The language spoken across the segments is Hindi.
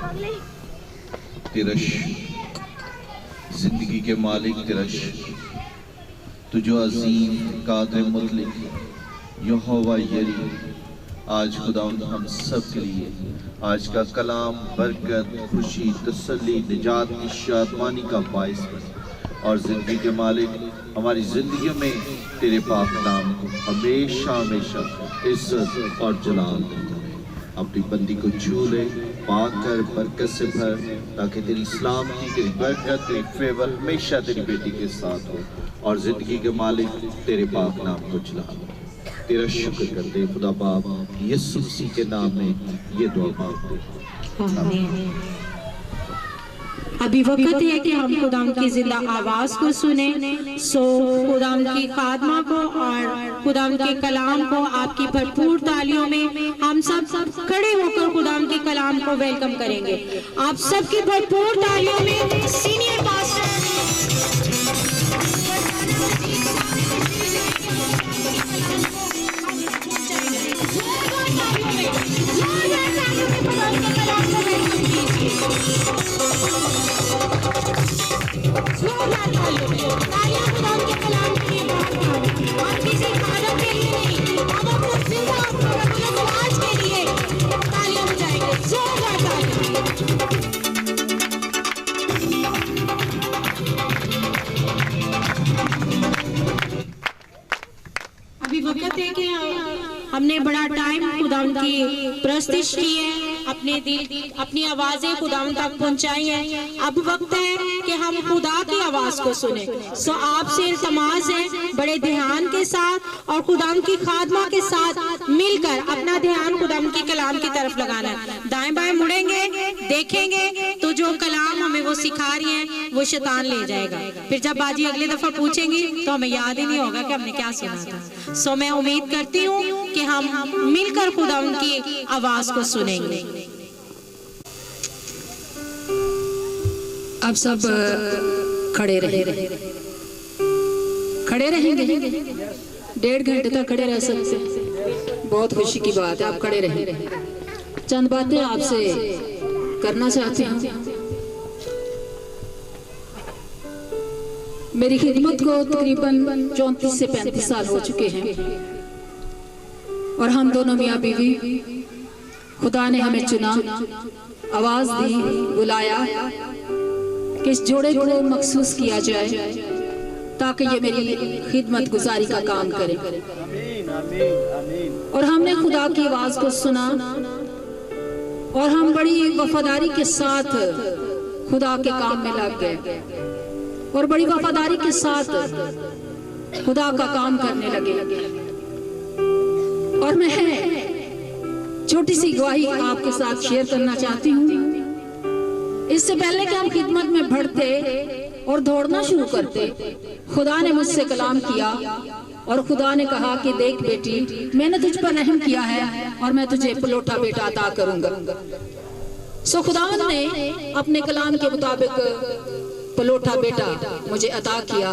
तिरश जिंदगी के मालिक तिरश, तुझो अजीम कादिर मुतलिक यहोवा यरी, आज खुदा हम सब के लिए आज का कलाम बरकत, खुशी, तसल्ली, निजात की शादमानी का बाइस बने और ज़िंदगी के मालिक हमारी ज़िंदगी में तेरे पाक नाम को हमेशा हमेशा इज्जत और जलाल देता है। अपनी बंदी को छू ले, पाक कर, बरकत से भर, ताकि तेरी सलामती, तेरी बरकत, तेरी फेवर हमेशा तेरी बेटी के साथ हो और ज़िंदगी के मालिक तेरे पाक नाम को जला ले। तेरा शुक्र करते खुदा बाप यीशु मसीह के नाम में ये दुआ मांगते। अभी वक्त है कि हम खुदाम की जिंदा आवाज को सुने। सो खुदाम की खादमा को और खुदाम के कलाम को आपकी भरपूर तालियों में हम सब खड़े होकर खुदाम के कलाम को वेलकम करेंगे। आप सबकी भरपूर तालियों में सीनियर पास्टर हमने बड़ा टाइम खुदाम की प्रस्तुति की है, अपने दिल अपनी आवाजें खुदाम तक पहुंचाई है। अब वक्त है कि हम खुदा की आवाज को सुने। सो आपसे इल्तमास है बड़े ध्यान के साथ और खुदाम की खादमा के साथ मिलकर अपना ध्यान खुदाम की कलाम की तरफ लगाना है। दाएं बाएं मुड़ेंगे, देखेंगे तो जो कलाम हमें वो सिखा रही है वो शैतान ले जाएगा। फिर जब बाजी अगली दफा पूछेंगी तो हमें याद ही नहीं होगा कि हमने क्या सुना था। सो मैं उम्मीद करती हूँ कि हम मिलकर खुदा उनकी आवाज को सुनेंगे। अब सब खड़े रहेंगे, 1.5 घंटे तक खड़े रह सकते। बहुत खुशी की बात है, आप खड़े रहेंगे। चंद बातें आपसे करना चाहती हूँ। मेरी खिदमत को तकरीबन 34 से 35 साल हो चुके हैं और हम दोनों मियाँ बीवी, खुदा ने हमें चुना, आवाज दी, बुलाया कि इस जोड़े को मखसूस किया जाए ताकि ये मेरी खिदमत गुजारी का काम करे। और हमने खुदा की आवाज को सुना और हम बड़ी वफादारी के साथ खुदा के काम में लग गए और बड़ी वफादारी के साथ खुदा का काम करने लगे। और मैं छोटी सी गवाही आपके साथ शेयर करना चाहती हूँ। इससे पहले कि हम खिदमत में बढ़ते और दौड़ना शुरू करते, खुदा ने मुझसे कलाम किया और खुदा ने कहा कि देख बेटी, मैंने तुझ पर रहम किया है और मैं तुझे पलोटा बेटा अता करूंगा। सो खुदावंद ने अपने कलाम के मुताबिक पलोटा बेटा मुझे अता किया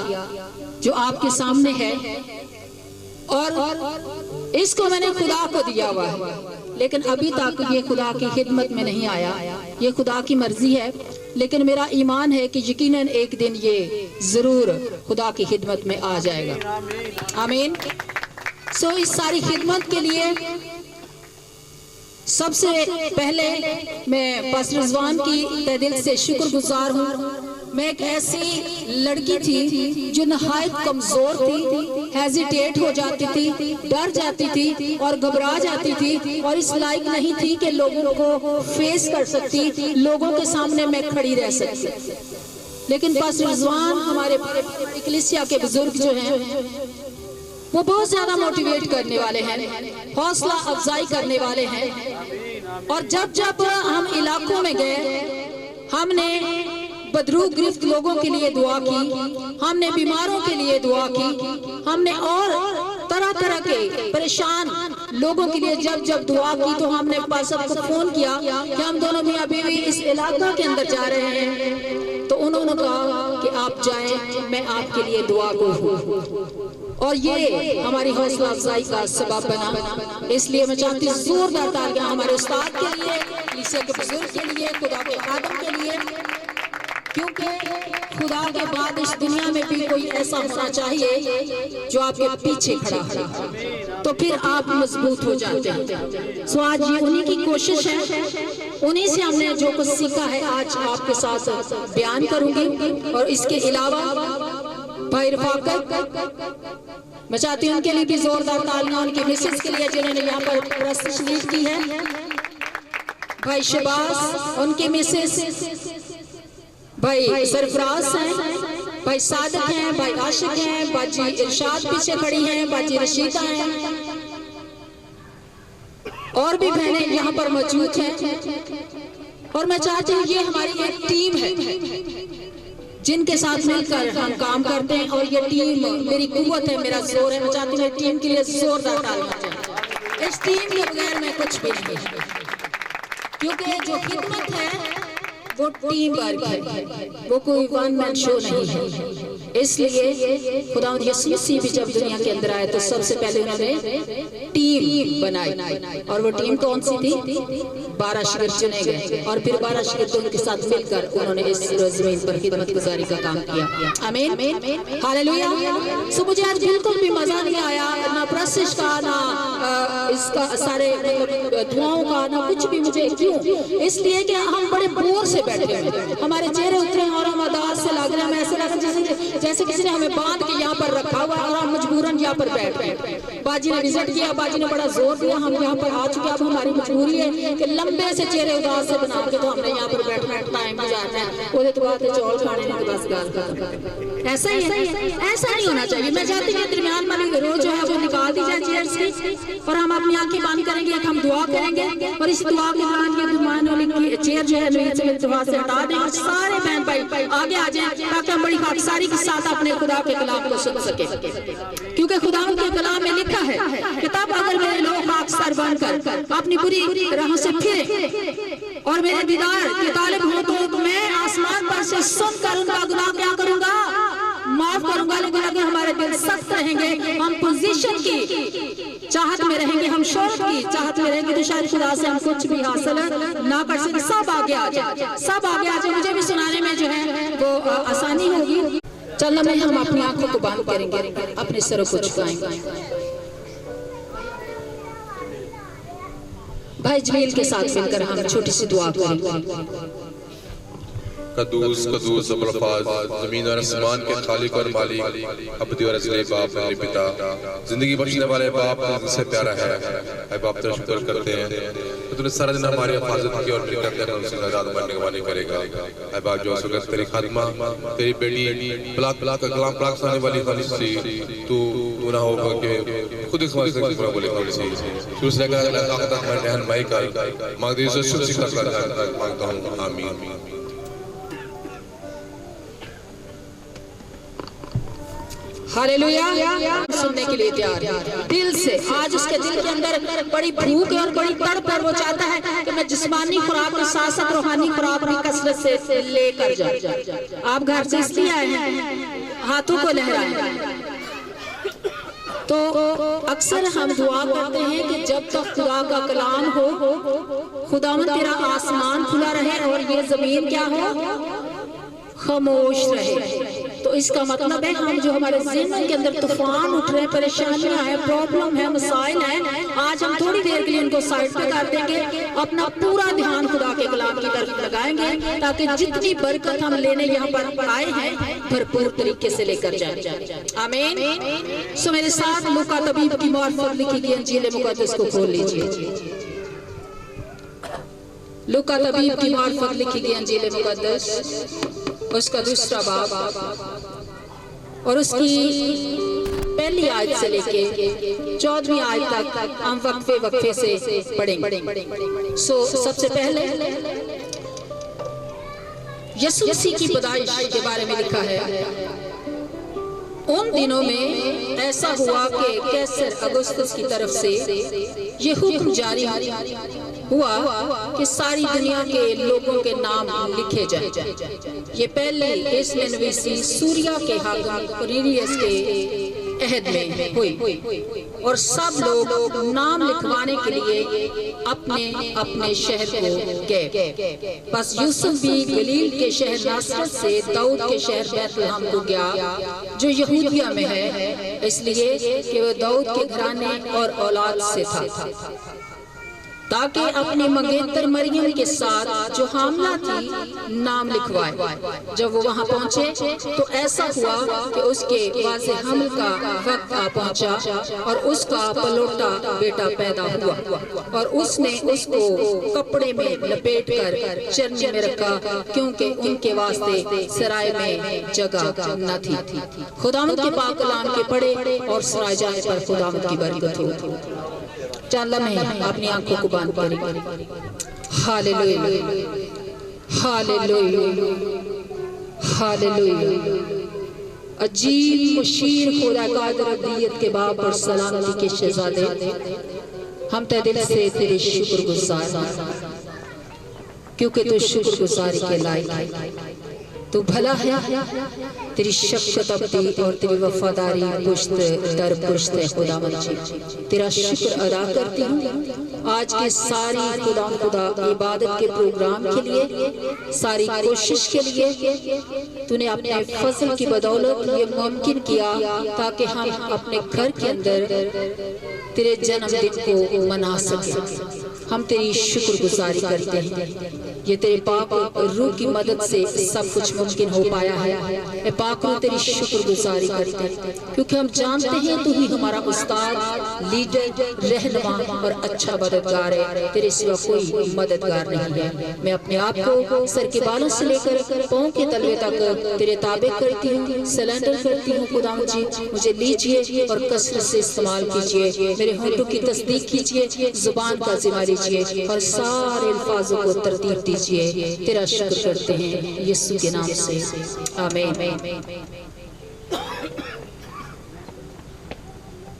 जो आपके सामने है और इसको मैंने खुदा को दिया हुआ है। लेकिन अभी तक ये खुदा की खिदमत में नहीं आया, ये खुदा की मर्जी है। लेकिन मेरा ईमान है कि यकीनन एक दिन ये जरूर खुदा की खिदमत में आ जाएगा। आमीन। सो इस सारी खिदमत के लिए सबसे पहले मैं पास्टर रिजवान की तहे दिल से शुक्रगुजार हूँ। मैं एक ऐसी लड़की थी जो नहायत कमजोर थी, हेजिटेट हो जाती थी, डर जाती थी और घबरा जाती थी और इस लायक नहीं थी कि लोगों को फेस कर सकती, लोगों के सामने मैं खड़ी रह सकती। लेकिन पास्टर रिजवान हमारे इक्लेसिया के बुजुर्ग जो हैं वो बहुत ज्यादा मोटिवेट करने वाले हैं, हौसला अफजाई करने वाले हैं। और जब जब हम इलाकों में गए, हमने बदरू गिरफ्त लोगों के लिए दुआ की, हमने बीमारों के लिए दुआ की, हमने और तरह तरह के परेशान लोगों के लिए जब जब दुआ की तो हमने पास्टर को फोन किया कि हम दोनों मियां बीवी इस इलाका के अंदर जा रहे हैं। तो उन्होंने कहा कि आप जाएं, मैं आपके लिए दुआ को हूँ। और ये हमारी हौसला अफजाई का सबब बना। इसलिए मैं चाहती हूँ जोरदार तालियां हमारे उस्ताद के लिए। कलीसिया के बुजुर्ग के लिए, खुदा के खादम के लिए, क्योंकि खुदा के बाद इस दुनिया में भी कोई ऐसा होना चाहिए जो आपके पीछे खड़ा है, तो फिर आप मजबूत हो जाते हैं। सो आज ये उन्हीं की कोशिश है, उन्हीं से हमने जो कुछ सीखा है आज आपके साथ बयान करूंगी। और इसके अलावा भाई रफाकत, मैं चाहती हूँ उनके लिए भी जोरदार तालियां, उनकी मिसेस के लिए जिन्होंने यहाँ पर प्रस्तुति लीड की है, भाई शबाज, उनकी मिसेस, भाई सरफराज हैं, भाई सादक हैं, भाई आशिक हैं, बाजी इरशाद पीछे खड़ी हैं, बाजी रशीदा हैं, और भी बहनें यहाँ पर मौजूद हैं। और मैं चाहती हूँ ये हमारी एक टीम है जिनके साथ मिलकर हम काम करते हैं, और ये टीम मेरी कुव्वत है, मेरा जोर है। मैं चाहती हूँ टीम के लिए जोरदार तालियां। इस टीम के बगैर मैं कुछ भी नहीं, क्योंकि जो खिदमत है वो टीम वर्क है, वो कोई वन मैन शो नहीं है। इसलिए खुदा यीशु मसीह भी जब दुनिया के अंदर आए तो सबसे पहले उन्होंने टीम बनाई, और वो टीम कौन सी थी? 12 शिगिर्द चुने गए, और फिर 12 शिगिर्दों के साथ मिलकर उन्होंने इस ज़मीन पर खिदमत गुजारी का काम किया। आमीन, हालेलुया। सो मुझे आज बिल्कुल भी मजा नहीं आया, ना प्रशिश का, ना इसका सारे दुआओं का, ना कुछ भी। मुझे क्यों? इसलिए कि हम बड़े बोर से बैठे हैं, हमारे चेहरे उतरे और हम अदास से लग रहे हैं, ऐसे लग रहा है जैसे किसी ने हमें बांध के यहाँ पर रखा हुआ और हम मजबूरन यहाँ पर बैठ गए। बाजी ने विजिट किया, बाजी ने बड़ा जोर दिया, हम यहाँ पर आ चुके। अब हमारी मजबूरी है कि लंबे से चेहरे उदास से बना के तो हमने यहाँ पर बैठना, टाइम गुजारना है, वो तो बात है चौल खाने के बस गाल। ऐसा ही है, ऐसा नहीं होना चाहिए। मैं चाहती हूँ दरमियान वाली रोज जो है वो निकाल दी जाए चेयर से, और हम अपनी आंखें बंद करेंगे, हम दुआ करेंगे, और इस दुआ के दौरान ये दुमान वाली चेयर जो है से हटा दें, और सारे बहन भाई आगे आ जाएं, ताकि हम बड़ी खाकसारी के साथ अपने खुदा के कलाम को सुन सके। क्योंकि खुदा के कलाम में लिखा है कि तब अगर मेरे लोग खाकसार बनकर अपनी बुरी राहों से फिरे और मेरे दीदार के तालिब हो, तो मैं आसमान पर से सुनकर उनका गुनाह क्या करूंगा? माफ करूंगा। लेकिन अगर हमारे दिल सख्त रहेंगे, हम पोजीशन की चाहत में रहेंगे, हम शोहरत की चाहत में रहेंगे, तो शायद खुदा से हम कुछ भी हासिल ना कर सके। सब आगे आ जाए, सब आगे आ जाए, मुझे भी सुनाने में जो है वो आसानी होगी। चलना में हम अपनी आंखों को बंद करेंगे, अपने सरों को झुकाएंगे। भाई जमील के साथ मिलकर हम छोटी सी दुआ करेंगे। कदूस कदूस अब्रफाज, ज़मीन और आसमान के खालिक और मालिक, अब्दी और अज़ली बाप, मेरे पिता, जिंदगी बख्शने वाले बाप, जिससे प्यारा है। ऐ बाप तेरा शुक्र करते हैं तो तूने सारा दिन हमारी हिफाजत की, और फिर कहते हैं उनसे ज़्यादा बनने वाली करेगा। ऐ बाप जो सुगत तेरी खादमा, तेरी बेटी ब्लाक ब्लाक का कलाम ब्लाक सुनाने वाली खालिसी, तू ना होगा कि खुद इस वास्ते की बोले खालिसी तू से लेकर अगला ताकत में रहनुमाई कर मांग दे, सुख सिखा कर मांगता हूँ। आमीन। हालेलुया। सुनने के लिए तैयार है दिल से। आज उसके दिल के अंदर बड़ी भूख है और बड़ी तड़प है, वो चाहता है कि मैं जिस्मानी खुराक के साथ साथ रूहानी खुराक भी कसरत से लेकर जाऊं। आप घर से इसलिए आए हैं, हाथों को लहराएं। तो अक्सर हम दुआ करते हैं कि जब तक खुदा का कलाम हो, खुदावंद तेरा आसमान खुला रहे और ये जमीन क्या हो, खामोश रहे। तो इसका मतलब है हम जो हमारे ज़हन के अंदर तूफान उठ रहे हैं, परेशानियां हैं, प्रॉब्लम है, मसाइल हैं, आज हम थोड़ी देर के लिए इनको साइड पे कर देंगे, अपना पूरा ध्यान खुदा के कलाम की तरफ लगाएंगे, ताकि जितनी बरकत हम लेने यहाँ पर आए हैं भरपूर तरीके से लेकर जाएं। आमीन। सो मेरे साथ लूका तबीब की मार्फत लिखी गई इंजील मुकद्दस को खोल लीजिए। लूका तबीब की मार्फत लिखी गई इंजील मुकद्दस, उसका दूसरा बाब और उसकी पहली आयत से लेके 14वीं आयत तक हम वक्फे से पढ़ेंगे। सबसे पहले यीशु मसीह की पैदाइश के बारे में लिखा है। उन दिनों में ऐसा हुआ कि कैसर अगुस्तुस की तरफ से ये हुक्म जारी हुआ कि सारी दुनिया के लोगों के नाम लिखे जाएं। ये पहले इसमें नवीसी सूरिया के हाकिम क्विरिनियस के अहद में हुई और सब लोग नाम लिखवाने के लिए अपने अपने शहर को गए। बस यूसुफ भी गलील के शहर नासरत से दाऊद के शहर बैतलहम को गया जो यहूदिया में है, इसलिए कि वह दाऊद के घराने और औलाद से था, ताकि अपनी मंगेतर मरियम के साथ जो हामला थी नाम लिखवाए। जब वो वहाँ पहुँचे तो ऐसा हुआ कि उसके वाज़े हमल का वक्त आ पहुँचा और उसका पलोटा बेटा पैदा हुआ और उसने उसको कपड़े में लपेट कर चरनी में रखा, क्योंकि उनके वास्ते सराय में जगह न थी। खुदावंद के पाक कलाम के पढ़े और सराय जाने पर खुदावंद की बरकत हो। चाला में अपनी आंखों को बंद करें। Hallelujah, hallelujah, hallelujah. अजीब मुशीर खुदा कादिर अब्दियत के बाप और सलामती के शहजादे, हम ते दिल से तेरे शुक्रगुजार हैं, क्योंकि तू शुक्रगुजारी के लायक, तू भला है, तेरी शफ़क़त अब्दी और तेरी वफादारी पुश्त दर पुश्त है। खुदावंद जी तेरा शुक्र अदा करती हूँ आज के सारी खुदा इबादत के प्रोग्राम के लिए, सारी कोशिश के लिए तूने अपने फजल की बदौलत ये मुमकिन किया ताकि हम अपने घर के अंदर तेरे जन्मदिन को मना सकें। हम तेरी शुक्रगुजारी करते हैं, ये तेरे पाक रूह की मदद से सब कुछ मुमकिन हो पाया है। पाक रूह तेरी शुक्रगुजारी करते हैं, क्योंकि हम जानते हैं तू ही हमारा उस्ताद, लीडर, रहनुमा और अच्छा मददगार है। तेरे सिवा कोई मददगार नहीं है। मैं अपने आप को सर के बालों से लेकर पाँव के तलवे तक तेरे ताबे करती हूँ, सरेंडर करती हूँ। खुदावंद जी मुझे लीजिए और कसरत से इस्तेमाल कीजिए, मेरे होठों की तस्दीक कीजिए, जुबान का जिम्मा लीजिए और सारे अल्फाजों को तरतीब दीजिए। तेरा शुक्र करते हैं यीशु के नाम से, आमीन।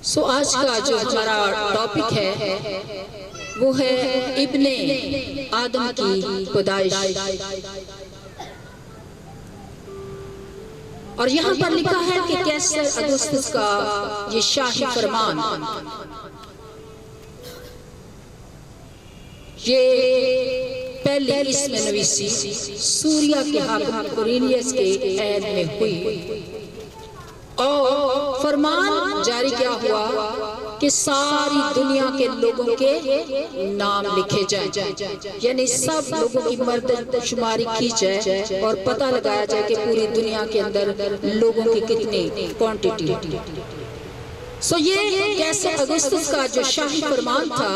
सो आज का जो हमारा टॉपिक है वो है इब्ने आदम की पैदाइश, और यहाँ पर लिखा है कि कैसर अगुस्तस का ये शाही फरमान, ये पहले इसमें नवीसी सूर्या के हाकिम कुरिनियस के ऐन में हुई और फरमान जारी क्या हुआ कि सारी दुनिया के लोगों के नाम लिखे जाएं, यानी सब लोगों की मर्दशुमारी की जाए और पता लगाया जाए कि पूरी दुनिया के अंदर लोगों की कितनी क्वांटिटी। सो ये कैसर अगुस्तस का जो शाही फरमान था,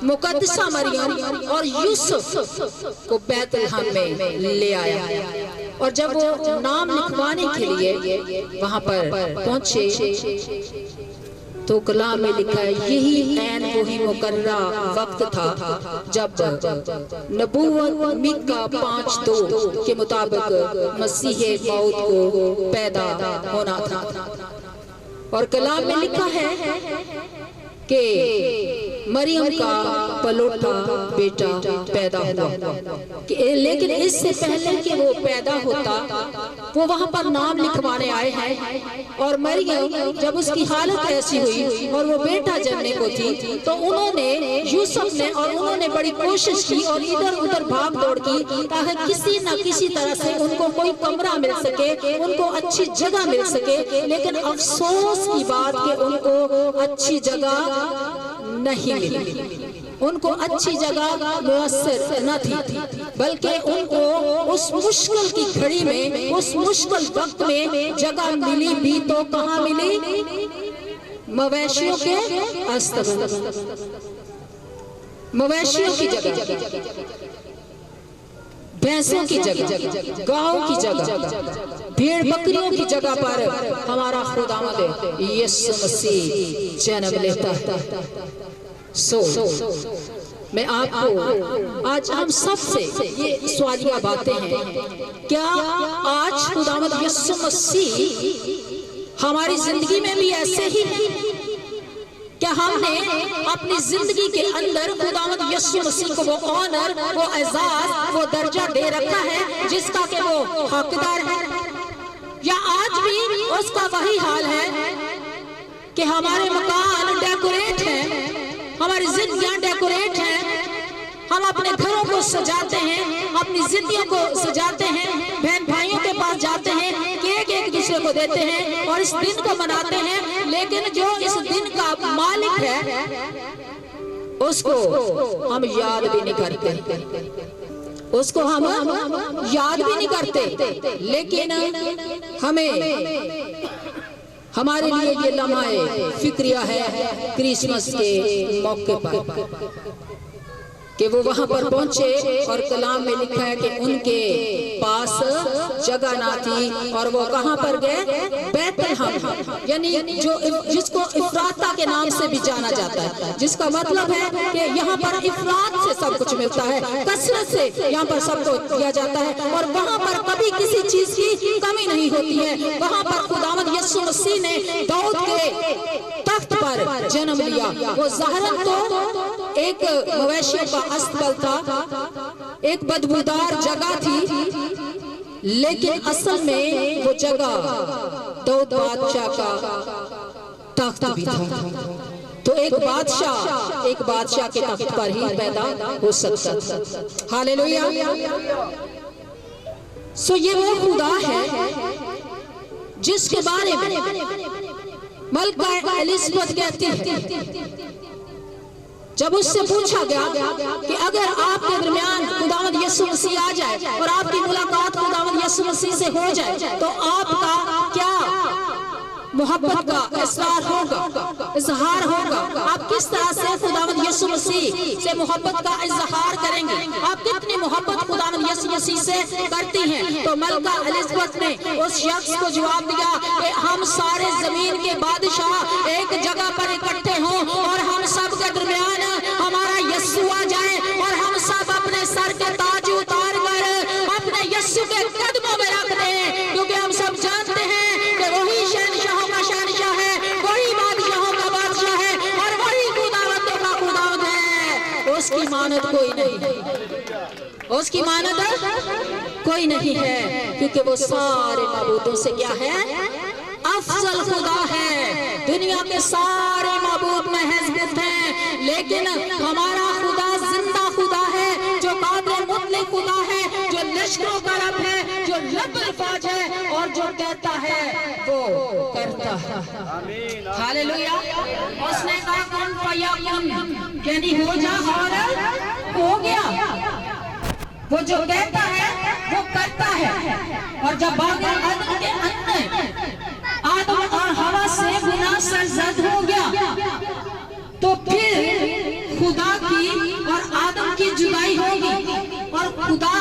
मुकद्दसा मरियम और यूसुफ को बैतलहम में ले आया, और जब वो नाम लिखवाने के लिए वहां पर पहुंचे तो कलाम में लिखा है यही ऐन वही मुकर्रा वक्त था जब नबूवत मीका 5:2 के मुताबिक मसीह मौत को पैदा होना था। और कलाम में लिखा है कि मरियम का पलोटा बेटा पैदा हुआ, लेकिन इससे पहले कि वो पैदा होता वो वहां पर नाम लिखवाने आए हैं। और मरियम जब उसकी हालत ऐसी हुई और वो बेटा जन्मने को थी तो उन्होंने यूसुफ ने और उन्होंने बड़ी कोशिश की और इधर उधर भाग दौड़ की ताकि किसी न किसी तरह से उनको कोई कमरा मिल सके, उनको अच्छी जगह मिल सके। लेकिन अफसोस की बात कि उनको अच्छी जगह नहीं मिली, उनको अच्छी जगह मुयस्सर न थी, बल्कि उनको उस मुश्किल की घड़ी में, उस मुश्किल वक्त में जगह मिली भी तो कहाँ मिली? मवेशियों के अस्तबल, मवेशियों की जगह, भैंसों की जगह, गायों की जगह, भेड़ बकरियों की जगह पर हमारा खुदावंद यीशु मसीह जन्म लेता है। मैं आपको आज हम सबसे ये सवालिया बातें हैं, क्या आज खुदावंद यीशु मसीह हमारी जिंदगी में भी ऐसे ही? क्या हमने अपनी जिंदगी के अंदर खुदावंद यीशु मसीह को वो ऑनर, वो एजाज, वो दर्जा दे रखा है जिसका कि वो हकदार है? या आज भी उसका वही हाल है कि हमारे मकान डेकोरेट हैं, हमारी जिंदगियां डेकोरेट हैं, हम अपने घरों को सजाते हैं, अपनी जिंदगियों को सजाते हैं, बहन भाइयों के पास जाते हैं, केक एक दूसरे को देते हैं और इस दिन को मनाते हैं। लेकिन जो इस दिन का मालिक है उसको हम याद भी नहीं करते, उसको हम याद भी नहीं करते। लेकिन हमें हमारे लिए ये लम्हा फिक्रिया है क्रिसमस के मौके पर कि वो वहां पर पहुंचे और कलाम में लिखा है कि उनके पास जगह ना थी और वो कहां पर गए, बैतलहम, यानी जो जिसको इफ्राता के नाम से भी जाना जाता है, जिसका मतलब है कि यहाँ पर इफ्रात से सब कुछ मिलता है, कसरत से यहाँ पर सबको दिया जाता है और वहां पर कभी किसी चीज की कमी नहीं होती है। वहां पर खुदावंद यीशु मसीह ने दाऊद के तख्त पर जन्म लिया। वो ज़ाहिरन तो एक मवेशियों का अस्तबल था, एक बदबूदार जगह थी, लेकिन असल में वो जगह दाऊद बादशाह का तख्त भी था। तो एक बादशाह के तख्त पर ही पैदा हो सकता था। हालेलुया। सो ये वो खुदा है जिसके बारे में मलका एलिज़ाबेथ कहती है, जब उससे पूछा गया कि अगर आपके दरमियान खुदावंद यीशु मसीह आ जाए और आपकी मुलाकात खुदावंद यीशु मसीह से हो जाए तो आपका क्या मोहब्बत का इजहार होगा, आप किस तरह से खुदावंद यीशु मसीह से मोहब्बत का इजहार करेंगे, आप कितनी मोहब्बत खुदावंद यीशु मसीह से करती हैं। तो मलका एलिज़ाबेथ ने उस शख्स को जवाब दिया कि हम सारे जमीन के बादशाह एक जगह पर इकट्ठे हों और हम सब के दरमियान हमारा यीशु आ जाए और हम सब अपने सर के ताज उतार कर अपने यीशु के कदमों में रख दें, क्योंकि हम सब जानते हैं कि वही शहंशाहों का शहंशाह है, वही बादशाहों का बादशाह है और वही खुदावंदों का खुदावंद है। उसकी मानद कोई नहीं है, उसकी मानद कोई नहीं है, क्योंकि वो सारे माबूदों से क्या है, अफजल खुदा है। दुनिया के सारे माबूद महज़ हैं, लेकिन हमारा खुदा जिंदा खुदा है, जो कादिर मुतलक खुदा है, जो लश्करों का रब है, जो रब्बुल फाज है और जो कहता है वो करता है। हालेलुया। उसने कहा कुन फयकुन, यानी हो जा और हो गया। वो जो कहता है वो करता है। और जब बाग़े अदन के अंदर आदम और हवा से गुनाह सरजद हो गया तो फिर खुदा की और आदम की जुदाई होगी और खुदा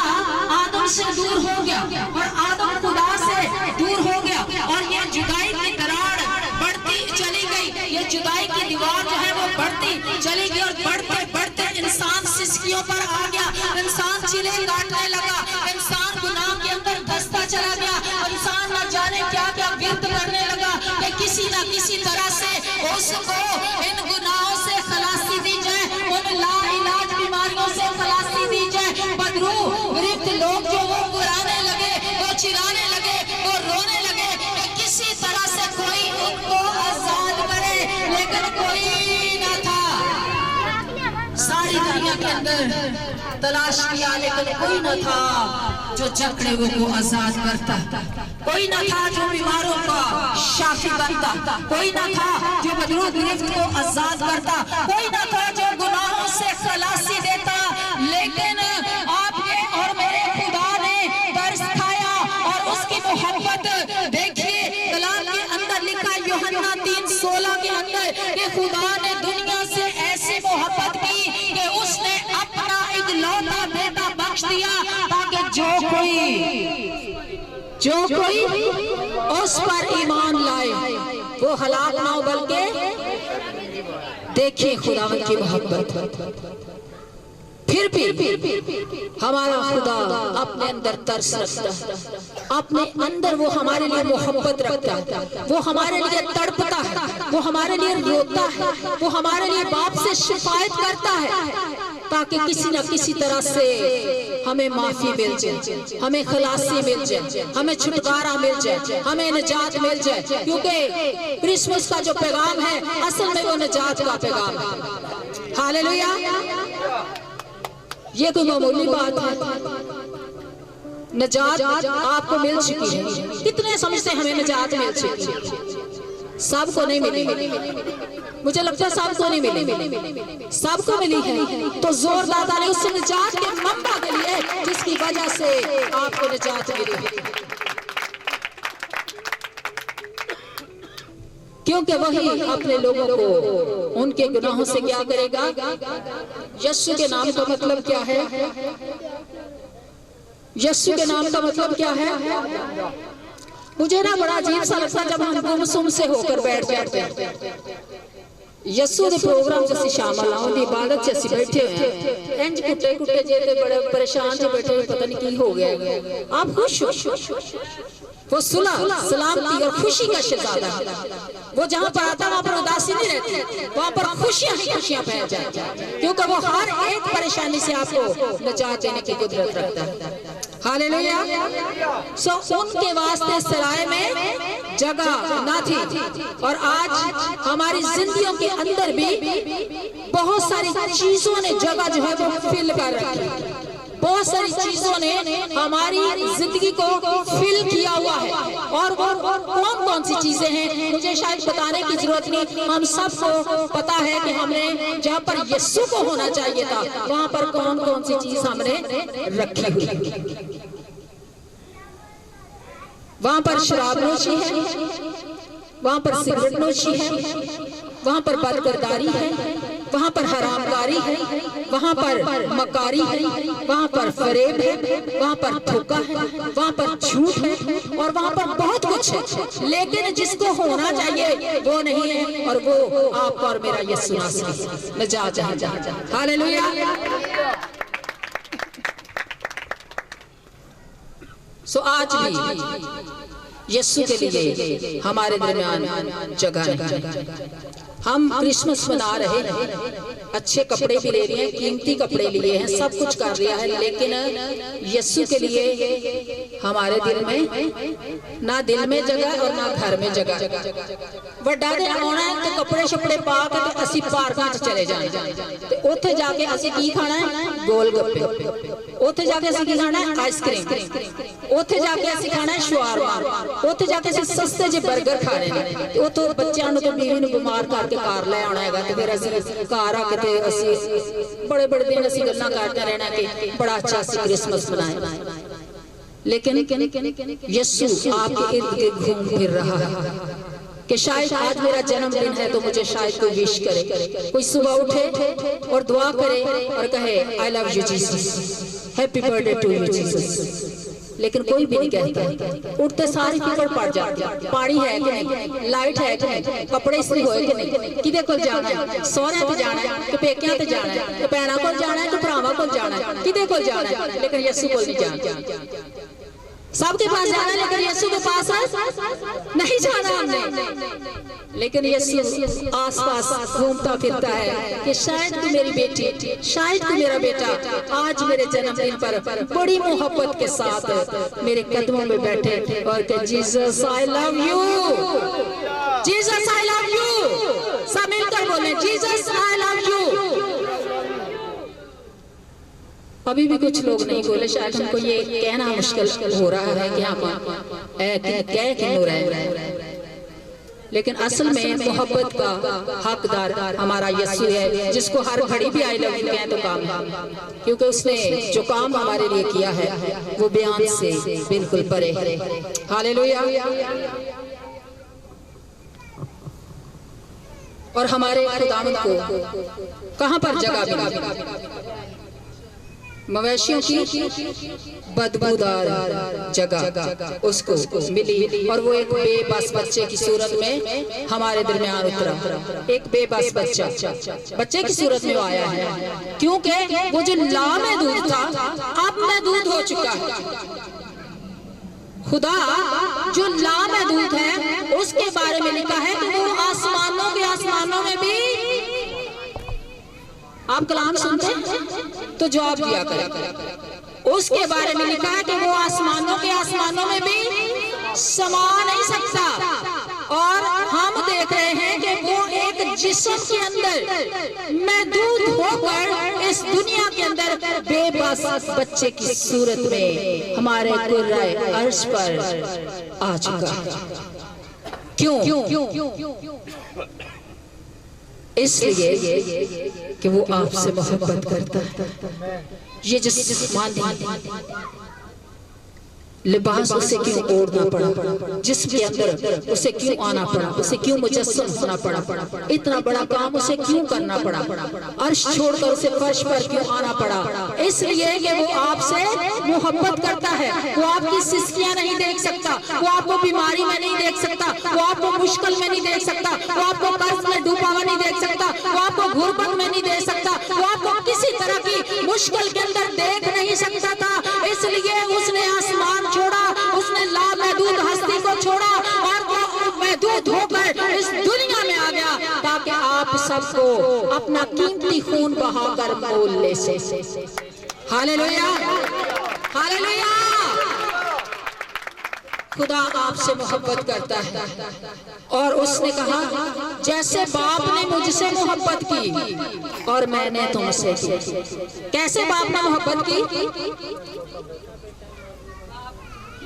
आदम से दूर हो गया और आदम खुदा से दूर हो गया और ये जुदाई की दरार बढ़ती चली गई, ये जुदाई की दीवार जो है वो बढ़ती चली गई और बढ़ते बढ़ते इंसान सिसकियों पर आ गया, इंसान चिले काटने लगा, इंसान गुनाह के अंदर धंसता चला गया, इंसान न जाने क्या क्या गिरद करने लगा कि किसी न किसी तरह से उसको इन गुनाहों से खलासी दी जाए, उन लाइलाज बीमारियों से खलासी दी जाए। बदरू वृद्ध लोग जो वो गुराने लगे, वो चिल्लाने लगे, वो रोने लगे कि किसी तरह से कोई उनको आजाद करे, लेकिन कोई न था। सारी दुनिया के अंदर तलाश किया लेकिन कोई न था जो जकड़े को आजाद करता, कोई न था जो बीमारों का शाफी बनता, कोई न था जो बदरू गिरफ्त को आजाद करता, कोई न था जो गुनाहों से खलासी देता। लेकिन आपके और मेरे खुदा ने तरस खाया और उसकी मोहब्बत देखिए, कलाम के अंदर लिखा यूहन्ना 3:16 के अंदर कि खुदा ने दुनिया से ऐसी मोहब्बत की कि उसने अपना इकलौता बेटा बख्श दिया ताकि जो कोई उस पर ईमान लाए वो हलाक ना हो, बल्कि देखिए खुदावंद की मोहब्बत। फिर भी हमारा खुदा अपने अंदर तरस रखता है, अपने अंदर वो हमारे लिए मोहब्बत रखता है, वो हमारे लिए तड़पता है, वो हमारे लिए रोता है, वो हमारे लिए बाप से शिकायत करता है ताकि किसी न किसी तरह से हमें माफी मिल जाए, हमें खलासी मिल जाए, हमें छुटकारा मिल जाए, हमें निजात मिल जाए, क्योंकि क्रिसमस का जो पैगाम है असल में वो निजात का पैगाम है। हालेलुया। ये कोई मामूली बात है, निजात आपको मिल चुकी है। कितने समझते हमें निजात मिल चुकी है? सबको नहीं मिली, मुझे लगता है सबको नहीं मिली, सबको मिली है। तो जोर दादा ने उस निजात के मंबा के लिए जिसकी वजह से आपको निजात मिली है, क्योंकि वही अपने लोगों को उनके गुनाहों से क्या करेगा। यीशु के नाम का मतलब क्या है? यीशु के नाम का मतलब क्या है? मुझे ना बड़ा अजीब सा लगता है जब हम गुमसुम से होकर बैठ जाते हैं। यीशु के प्रोग्राम जैसे शामिल आओ दी इबादत जैसे बैठे हैं, इंज कुटे कुटे जेते बड़े परेशान से बैठे हुए, पता नहीं की हो गया। आप खुश हो? वो सुलह, सलामती और खुशी का शहजादा है। वो जहाँ पर आता है वहाँ पर उदासी नहीं रहती, वहाँ पर खुशियाँ ही खुशियाँ फैल जाती हैं, क्योंकि वो हर एक परेशानी से आपको निजात देने की कुदरत रखता है। हालेलुया। उनके वास्ते सराय में जगह ना थी, और आज हमारी जिंदगियों के अंदर भी बहुत सारी चीजों ने जगह जो है वो फिल कर रखी। बहुत सारी चीजों ने हमारी जिंदगी को फिल किया हुआ है, और वो कौन कौन सी चीजें हैं मुझे शायद बताने की जरूरत नहीं। हम सबको पता है कि हमने जहाँ पर यीशु को होना चाहिए था वहाँ पर कौन कौन सी चीज हमने रखी हुई। वहाँ पर शराब नोशी है, वहाँ पर सिगरेट नोशी है, वहाँ पर बदकिरदारी है, वहाँ पर हरामकारी है, वहाँ पर मकारी है, वहाँ पर फरेब है, वहाँ पर धोखा है, वहाँ पर झूठ है, और वहाँ पर बहुत कुछ है। लेकिन जिसको होना चाहिए वो नहीं है, और वो आपका और मेरा यीशु मसीह निजात है। हालेलुया। सो आज भी यीशु के लिए हमारे दरमियान जगह है। हम क्रिसमस मना रहे हैं, अच्छे कपड़े भी ले रहे हैं, कीमती कपड़े लिए हैं, सब कुछ कर लिया है, लेकिन यीशु के लिए हमारे दिल में ना दिल में जगह और ना घर में जगह। ਵੱਡਾ ਦਿਨ ਆਉਣਾ ਹੈ ਤੇ ਕੱਪੜੇ ਛਪੜੇ ਪਾ ਕੇ ਤੇ ਅਸੀਂ ਪਾਰਕਾਂ 'ਚ ਚਲੇ ਜਾਣਾ, ਤੇ ਉੱਥੇ ਜਾ ਕੇ ਅਸੀਂ ਕੀ ਖਾਣਾ ਹੈ? ਗੋਲ ਗੱਪੇ। ਉੱਥੇ ਜਾ ਕੇ ਅਸੀਂ ਕੀ ਖਾਣਾ ਹੈ? ਆਈਸਕ੍ਰੀਮ। ਉੱਥੇ ਜਾ ਕੇ ਅਸੀਂ ਖਾਣਾ ਹੈ ਸ਼ਵਾਰਮਾ। ਉੱਥੇ ਜਾ ਕੇ ਅਸੀਂ ਸਸਤੇ ਜਿਹੇ 버ਗਰ ਖਾਣੇ ਨੇ, ਤੇ ਉੱਥੋਂ ਬੱਚਿਆਂ ਨੂੰ ਤੇ ਬੀਵੀ ਨੂੰ ਬਿਮਾਰ ਕਰਕੇ ਘਰ ਲੈ ਆਉਣਾ ਹੈਗਾ, ਤੇ ਫਿਰ ਅਸੀਂ ਘਰ ਆ ਕੇ ਤੇ ਅਸੀਂ ਬੜੇ ਬੜੇ ਦਿਨ ਅਸੀਂ ਗੱਲਾਂ ਕਰਦੇ ਰਹਿਣਾ कि बड़ा अच्छा सी क्रिसमस मनाए। लेकिन यीशु आपके इर्द गिर्द घूम फिर रहा है कि शायद आज मेरा जन्मदिन है तो मुझे शायद कोई विश करे, कोई सुबह उठे और दुआ करे और कहे I love you Jesus, happy birthday to you Jesus. लेकिन कोई भी नहीं कहता। उठते सारी फिक्र पड़ जाती है, पानी है कि नहीं, लाइट है कि नहीं, कपड़े इस्त्री होए कि नहीं, किदे कोल जाना है, सोहरे ते जाना है कि पेकियां ते जाना है, कि भैणां कोल जाना है कि भरावां कोल जाना है, किदे कोल जाना है, लेकिन यीशु कोल नहीं जाना। सबके पास जाना है लेकिन यीशु के पास नहीं जाना हमने। लेकिन यीशु आसपास घूमता फिरता है कि शायद तू मेरी बेटी, शायद तू मेरा बेटा आज मेरे जन्मदिन पर बड़ी मोहब्बत के साथ मेरे कदमों में बैठे और कि Jesus I love you, Jesus I love you. सब मिलकर बोले जीसस आई लव यू। अभी भी कुछ लोग नहीं बोले, शायद हमको ये कहना मुश्किल हो रहा है कि हम कह क्यों रहे हैं, लेकिन असल में मोहब्बत का हकदार हमारा यीशु है, जिसको हर घड़ी भी आई लव यू कहें तो काम है, क्योंकि उसने जो काम हमारे लिए किया है वो बयान से बिल्कुल परे है। हालेलुया। और हमारे खुदावंद को कहां पर जगह मिली? मवेशियों की बदबूदार जगह उसको मिली, और वो एक बेबस बच्चे की सूरत में हमारे दरमियान उतरा। एक बेबस बच्चे की सूरत में आया है, क्योंकि वो जो लाम दूध था अब में दूध हो चुका है। खुदा जो लाम दूध है उसके बारे में लिखा है कि वो आसमानों के आसमानों में भी, आप कलाम सुनते हैं तो जवाब दिया करें, उसके बारे में लिखा है कि वो आसमानों में भी समा नहीं सकता। और हम देख रहे हैं कि वो एक जिस्म के अंदर महदूद होकर इस दुनिया के अंदर बेबस बच्चे की सूरत में हमारे कुर्राए अर्श पर आ चुका है। क्यों? इसलिए कि वो आपसे मोहब्बत करता है। ये जिस्म लिबास उसे क्यों ओढ़ना पड़ा, जिसम के अंदर उसे क्यों आना पड़ा, उसे क्यों मुजस्सम होना पड़ा, इतना बड़ा काम उसे क्यों करना पड़ा, अर्श छोड़कर उसे फर्श पर क्यों आना पड़ा? इसलिए कि वो आपसे मोहब्बत करता है। वो आपकी सिस्कियां नहीं देख सकता, वो आपको बीमारी में नहीं देख सकता, वो आपको मुश्किल में नहीं देख सकता, वो आपको कर्ज में डूबा हुआ नहीं देख सकता, वो आपको गुर्बत में नहीं देख सकता, वो आपको किसी तरह की मुश्किल के अंदर देख नहीं सकता था। इसलिए उसने आसमान छोड़ा, उसने लामहदूद हस्ती को छोड़ा और वो महदूद होकर इस दुनिया में आ गया ताकि आप सबको अपना कीमती खून बहाकर मोल ले सके। Hallelujah, hallelujah. खुदा आपसे मोहब्बत करता है और उसने कहा जैसे बाप ने मुझसे मोहब्बत की और मैंने तुमसे की। कैसे बाप ने मोहब्बत की?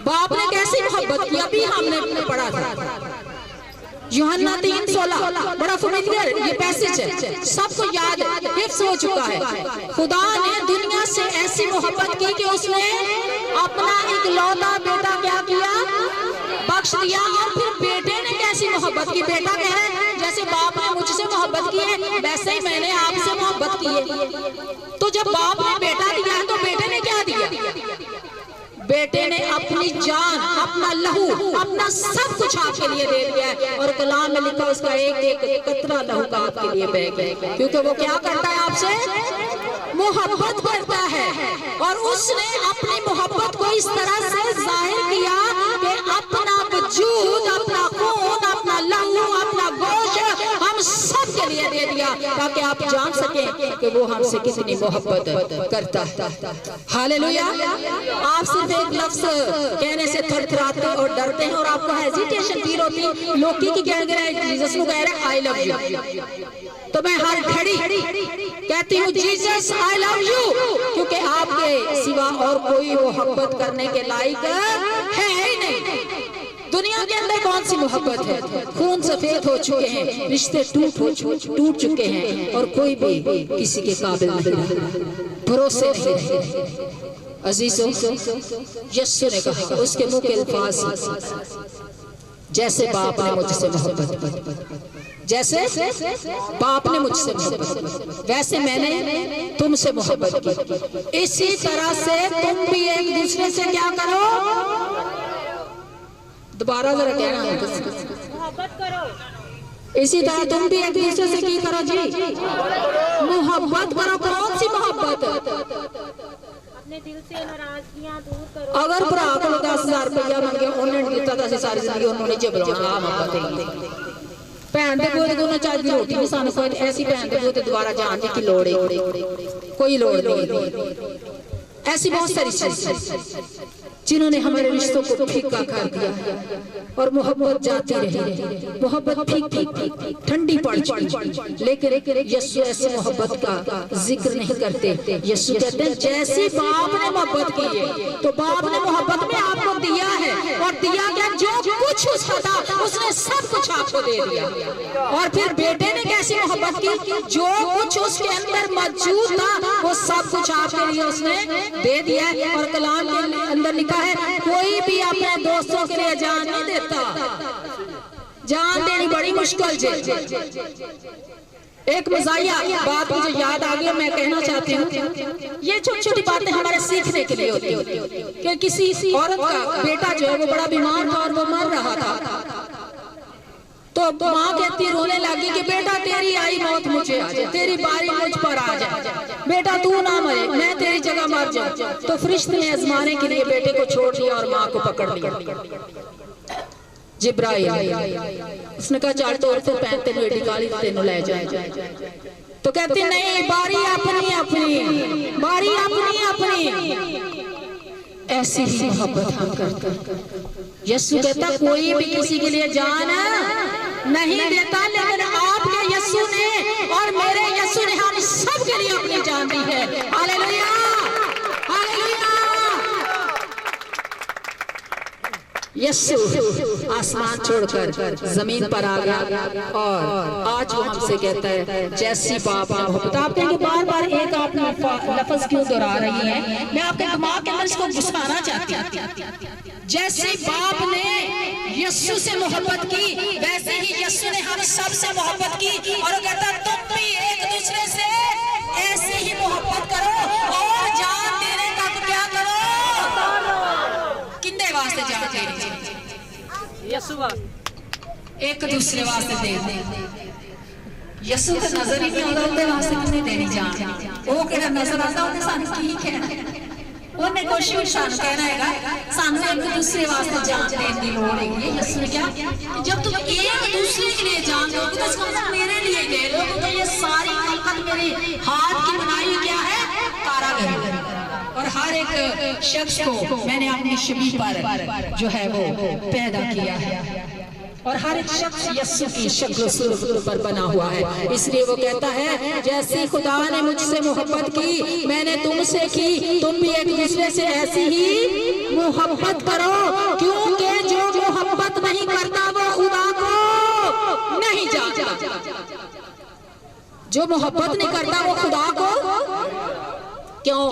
बाप ने कैसी मोहब्बत की? अभी हमने पढ़ा था यूहन्ना 3:16, बड़ा फेमिलियर ये पैसेज है, सबको याद है, हिफ्स हो चुका है। खुदा ने दुनिया से ऐसी मोहब्बत की कि उसने अपना इकलौता बेटा क्या किया? बख्श दिया। और फिर बेटे ने कैसी मोहब्बत की? बेटा कह रहा है जैसे बाप ने मुझसे मोहब्बत की है वैसे ही मैंने आपसे मोहब्बत की है। तो जब बाप ने बेटा दिया है तो बेटे ने क्या दिया? बेटे ने अपनी जान, अपना लहू, अपना सब कुछ आपके लिए दे दिया है। और कलाम में लिखा उसका एक एक कतरा लहू का आपके लिए बह गया, क्योंकि वो क्या करता है? आपसे मोहब्बत करता है। और उसने अपनी मोहब्बत को इस तरह से जाहिर किया कि अपना वजूद, अपना खून, अपना लहू, अपना गोश्त हम सब के लिए दे दिया ताकि आप जान सकें कि वो हमसे कितनी मोहब्बत करता है। हालेलुया। आप सिर्फ एक लफ्ज कहने से थरथराते और डरते हैं और आपको हेजिटेशन फील होती है। लोग की कह रहे जीसस को कह रहे आई लव यू, तो मैं हर घड़ी कहती हूँ जीसस आई लव यू, क्योंकि आपके सिवा और कोई मोहब्बत करने के लायक है ही नहीं। दुनिया के अंदर कौन सी मोहब्बत है? खून सफेद हो चुके हैं, रिश्ते टूट चुके हैं और कोई भी किसी के काबिल नहीं, भरोसे नहीं। अजीजों, यीशु ने कहा, उसके मुंह के अल्फाज जैसे बाप ने मुझसे मोहब्बत की, जैसे बाप ने मुझसे मोहब्बत वैसे मैंने तुमसे मोहब्बत की। इसी तरह से तुम भी एक दूसरे से क्या करो? दोबारा जरा कहना, मोहब्बत करो। इसी तरह तुम भी एक दूसरे से की करो जी? मोहब्बत करो। कौन सी मोहब्बत? अपने दिल से नाराजगियां दूर करो। अगर भरा को 10,000 रुपया मंगे उन्होंने दिता तो सारी जिंदगी उन्होंने जबराना मोहब्बत भैन दे पुत को चार दी रोटी भी सानू कोई ऐसी भैन दे पुत दोबारा जाने की लोड़ है? कोई लोड़ नहीं। ऐसी बहुत सारी चीजें जिन्होंने हमारे रिश्तों को फीका कर दिया और मोहब्बत जाती रही, मोहब्बत फीकी ठंडी पड़ चुकी। लेकिन यीशु ऐसी मोहब्बत का जिक्र नहीं करते। यीशु कहते हैं जैसी बाप ने मोहब्बत की है, तो बाप ने मोहब्बत में आपको दिया है और दिया क्या? जो कुछ उसका था उसने सब कुछ आपको दे दिया। और फिर बेटे ने कैसी मोहब्बत की? जो कुछ उसके अंदर मौजूद था वो सब कुछ आपके लिए उसने दे दिया है। और कलाम के अंदर लिखा है कोई भी अपने दोस्तों के लिए जान नहीं देता। जान देनी बड़ी मुश्किल है। एक मजाया बात मुझे याद आ गई, मैं कहना चाहती हूँ। ये छोटी छोटी बातें हमारे सीखने के लिए होती है कि किसी औरत का बेटा जो है वो बड़ा बीमार था और वो मर रहा था, तो माँ कहती रोने लगी कि बेटा तेरी आई मौत मुझे आ जाए, तेरी बारी मुझ पर आ जाए, बेटा तू ना मरे, मैं तेरी जगह मर जाऊं। तो फरिश्ते ने आजमाने के लिए बेटे को छोड़ दिया और माँ को पकड़ लिया। जिब्राइल उसने कहा चार तौर से पहनते हुए निकाली तेनों ले जाए। तो कहते नहीं, बारी अपनी अपनी, बारी अपनी अपनी। ऐसी ही मोहब्बत हम करते। यीशु कहता कोई भी किसी के लिए जान नहीं देता, लेकिन आपके यीशु ने और मेरे यीशु ने हम सब के लिए अपनी जान दी है। Hallelujah, hallelujah. यीशु आसमान छोड़कर जमीन पर आ गया और आज वो हमसे कहता है जैसी बाप ने मोहब्बत। आप कहेंगे बार बार एक आप लफ्ज क्यों दोहरा रही हैं? मैं आपके दिमाग के अंदर इसको घुसाना चाहती हूँ। जैसे बाप ने यीशु से मोहब्बत की, वैसे ही यीशु ने हम सब से मोहब्बत की और कहता तुम भी एक दूसरे से ऐसे ही मोहब्बत करो और जान देने तक क्या करो? किंदे वास्ते जान देनी? यीशु वास्ते, एक दूसरे वास्ते दे। यीशु तो नजर ही नहीं आता उनके वास्ते कितने देनी जान। वो केड़ा नजर आता उन्हें सानू की कहना, उन्हें कुछ भी सानू कहना है सानू एक दूसरे वास्ते जान देने की लोड़ है। यीशु ने क्या, जब तुम एक दूसरे के लिए जान दोगे तो इसका मतलब मेरे लिए दे लोगे। तो ये सारी ताकत मेरे हाथ की बनाई क्या है? कारागर। और हर एक शख्स को मैंने अपनी शबीह पर जो है वो पैदा किया है और हर एक शख्स यीशु की शक्ल सूरत पर बना हुआ है। इसलिए वो कहता है जैसे खुदा ने मुझसे मोहब्बत की मैंने तुमसे की, तुम भी एक दूसरे से ऐसी ही मोहब्बत करो, क्योंकि जो मोहब्बत नहीं करता वो खुदा को नहीं जानता। जो मोहब्बत नहीं करता वो खुदा को क्यों?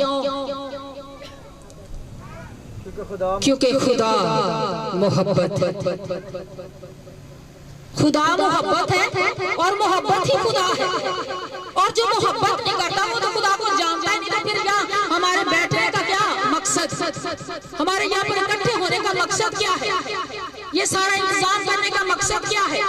क्योंकि खुदा मोहब्बत है। खुदा मोहब्बत है और मोहब्बत ही खुदा है। और जो मोहब्बत नहीं करता वो तो खुदा को जानता ही नहीं। तो फिर क्या हमारे बैठने का क्या मकसद, हमारे यहाँ पर इकट्ठे होने का मकसद क्या है? ये सारा इंतजाम करने का मकसद क्या है?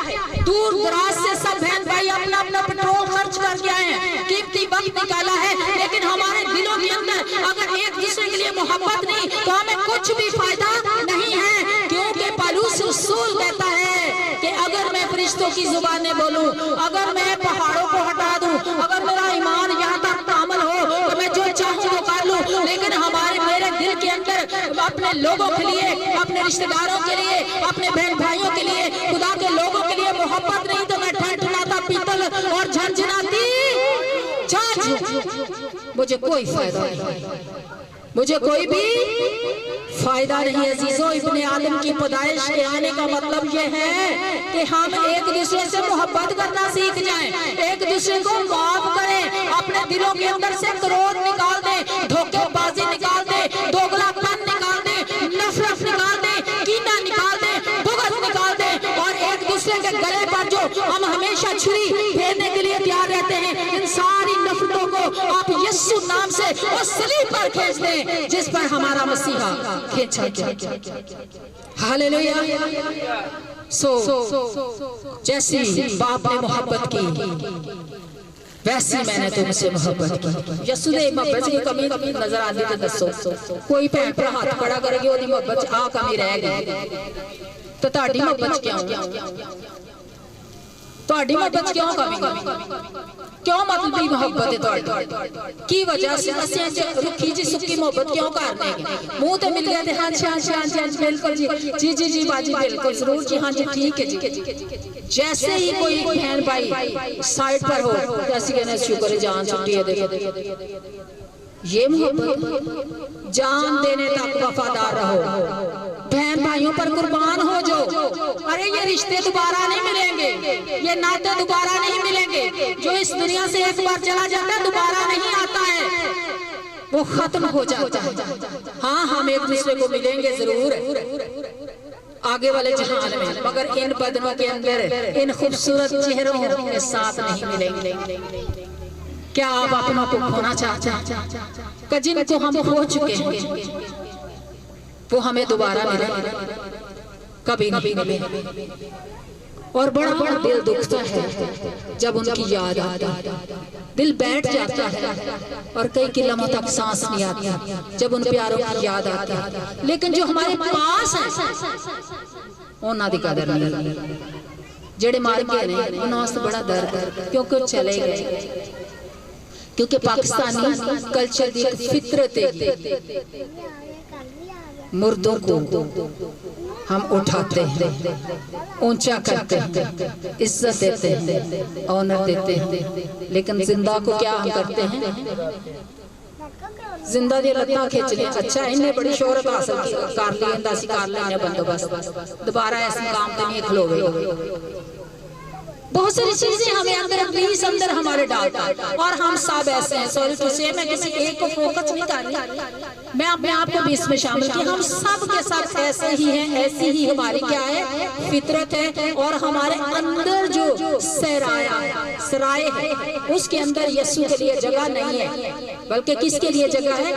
दूर दराज से सब बहन भाई अपना अपना पेट्रोल खर्च करके आए हैं, कीमती वक्त निकाला है, लेकिन हमारे दिलों के अंदर अगर एक दूसरे के लिए मोहब्बत नहीं तो हमें कुछ भी फायदा नहीं है। क्योंकि पौलुस रसूल कहता है कि अगर मैं फरिश्तों की जुबानें बोलूं, अगर मैं पहाड़ों को हटा दूं, अगर मेरा ईमान यहाँ तक कामल हो तो मैं जो चाहूं वो कर लूं, लेकिन मेरे दिल के अंदर अपने लोगों के लिए, अपने रिश्तेदारों के लिए, अपने बहन भाइयों के लिए, खुदा के लोगों के लिए मोहब्बत नहीं तो मैं ठनठनाता पीतल और झनझनाती छाछ। मुझे कोई फायदा नहीं, मुझे कोई भी फायदा नहीं। अजीजों, इब्ने आदम की पैदाइश के आने का मतलब यह है कि हम एक दूसरे से मोहब्बत करना सीख जाएं, एक दूसरे को माफ करें, अपने दिलों के अंदर से क्रोध निकाल दें, धोखेबाजी निकाल दें, दोगलापन निकाल दें, नफरत निकाल दें, कीना निकाल दें, बुग़्ज़ निकाल दें और एक दूसरे के गले पर जो हम हमेशा छुरी फेरने के लिए तैयार रहते हैं, इन सारी नफरतों को आप यीशु नाम से उस सलीब पर खींच दें जिस पर हमारा मसीहा खींचा गया। हालेलुया। जैसी बाप ने मोहब्बत की वैसी मैंने तुमसे मोहब्बत की। यीशु ने मोहब्बत की कमी नजर आती तो दसो, कोई भैन भरा हाथ खड़ा करके ओदी मोहब्बत आ कमी रह गई तो ताड़ी मोहब्बत क्यों? ਤੁਹਾਡੀ मोहब्बत क्यों कमी? क्यों मतलब मोहब्बत है ਤੁਹਾਡੀ? की वजह से ਅਸੀਂ रुखी जी सुखी मोहब्बत क्यों करने? मुंह तो मिल गया हाँ जी हाँ जी हाँ जी हाँ जी बिल्कुल जी जी जी जी बाजी बिल्कुल जरूर जी हाँ जी ठीक है जी। जैसे ही कोई बहन भाई साइड पर हो तो ऐसी कहने शुक्र जान छुट्टी है। देखो ये मोहब्बत, जान देने तक वफादार रहो, बहन भाइयों पर कुर्बान हो जो। अरे ये रिश्ते दोबारा नहीं मिलेंगे, ये नाते दोबारा नहीं मिलेंगे। जो इस दुनिया से एक बार चला जाता है दोबारा नहीं आता है, वो खत्म हो जाता है। हाँ हम एक दूसरे को मिलेंगे जरूर आगे वाले जहान में, मगर इन बदनों के अंदर इन खूबसूरत चेहरों के साथ नहीं मिलेंगे। क्या आप अपनों को खोना चाहते हैं? जिनको हम खो चुके हैं वो हमें दोबारा मिले कभी नहीं मिले। और बड़ा बड़ा दिल दुखता है जब उनकी याद आती है, दिल बैठ जाता है और कई लम्हों तक सांस नहीं आती जब उन प्यारों की याद आती है। लेकिन जो हमारे पास है उन्होंने दी कदर नहीं, जेड़े मार गए ने उन्होंने वास्ते बड़ा दर्द, क्योंकि चले गए। क्योंकि पाकिस्तानी कल्चर की फितरत है मुर्दों को हम उठाते हैं, ऊंचा करते हैं, इज्जत देते हैं, ऑनर देते हैं, लेकिन जिंदा को क्या हम करते हैं? जिंदा दी लत्तां खिंच लिया, अच्छा इन्हें बड़ी शोहरत हासिल कर ली, इंदा सी कर लेने बंदोबस्त, दोबारा इस मुकाम पे नहीं खलोगे। बहुत सारी चीजें हमें अंदर हमारे डालता है, और हम सब ऐसे हैं, सॉरी टू से मैं किसी एक को फोकस नहीं कर रही, मैं अपने आप को भी इसमें शामिल किया। हम सब के साथ ऐसे ही हैं, ऐसी ही हमारी क्या है, फितरत है, और हमारे अंदर जो सराय है उसके अंदर यीशु के लिए जगह नहीं है, बल्कि किसके लिए जगह है?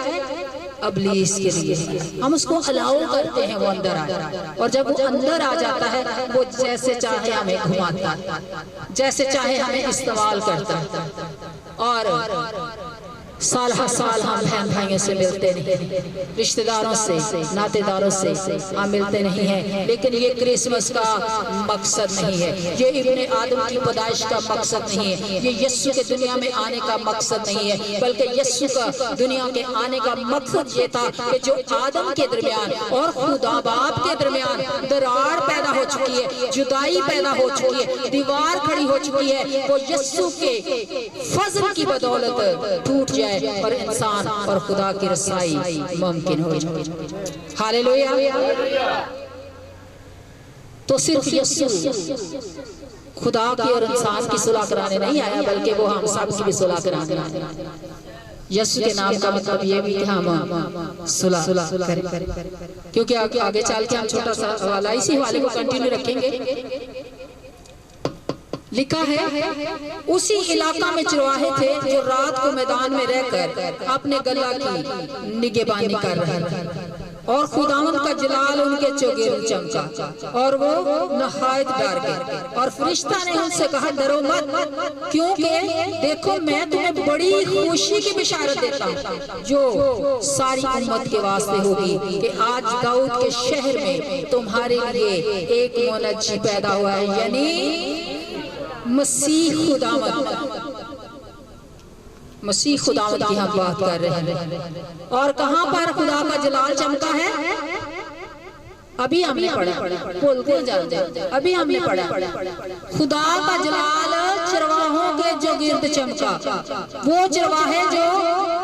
अबलीस के लिए। हम उसको अलाउ करते हैं वो अंदर आ, और जब वो अंदर आ जाता है वो जैसे चाहे हमें घुमाता है, जैसे चाहे हमें इस्तेमाल करता है, और साल हर साल हम बहन भाइयों से मिलते नहीं, रिश्तेदारों से, नातेदारों से हम मिलते नहीं हैं, लेकिन ये क्रिसमस का मकसद नहीं है, ये इब्ने आदम की पैदाइश का मकसद नहीं है, ये यीशु के दुनिया में आने का मकसद नहीं है, बल्कि यीशु का दुनिया के आने का मकसद ये था कि जो आदम के दरमियान और खुदा बाप के दरमियान दरार पैदा हो चुकी है, जुदाई पैदा हो चुकी है, दीवार खड़ी हो चुकी है, वो यीशु के फजल की बदौलत टूट जाए और इंसान और खुदा की रसाई मुमकिन हो जाए। हालेलुया। तो सिर्फ यीशु खुदा की और इंसान की सुलह कराने नहीं आया, बल्कि वो हम सब की भी सुलह कराने आया। यीशु के नाम का मतलब ये भी कि हम सुलह करें, क्योंकि आगे चल के हम छोटा सा वाला इसी वाले को कंटिन्यू रखेंगे। लिखा है उसी इलाका में चरवाहे थे जो रात को मैदान में रहकर अपने गला की निगहबानी कर रहे थे, और खुदावंद का जलाल उनके चौगिर्द चमका और वो नहायत डर गए, और फरिश्ता ने उनसे कहा डरो मत, क्योंकि देखो मैं तुम्हें बड़ी खुशी की बिशारत देता हूँ जो सारी उम्मत के वास्ते होगी, कि आज दाऊद के शहर में तुम्हारे लिए एक मुनज्जी पैदा हुआ है, यानी मसीह खुदावंद की हम बात कर रहे हैं। और कहां पर खुदा का जलाल चमका है? अभी हमने पढ़ा, बोलते जाते अभी हमने पढ़ा, खुदा का जलाल चरवाहों के जो गिर्द चमका, वो चरवाहे जो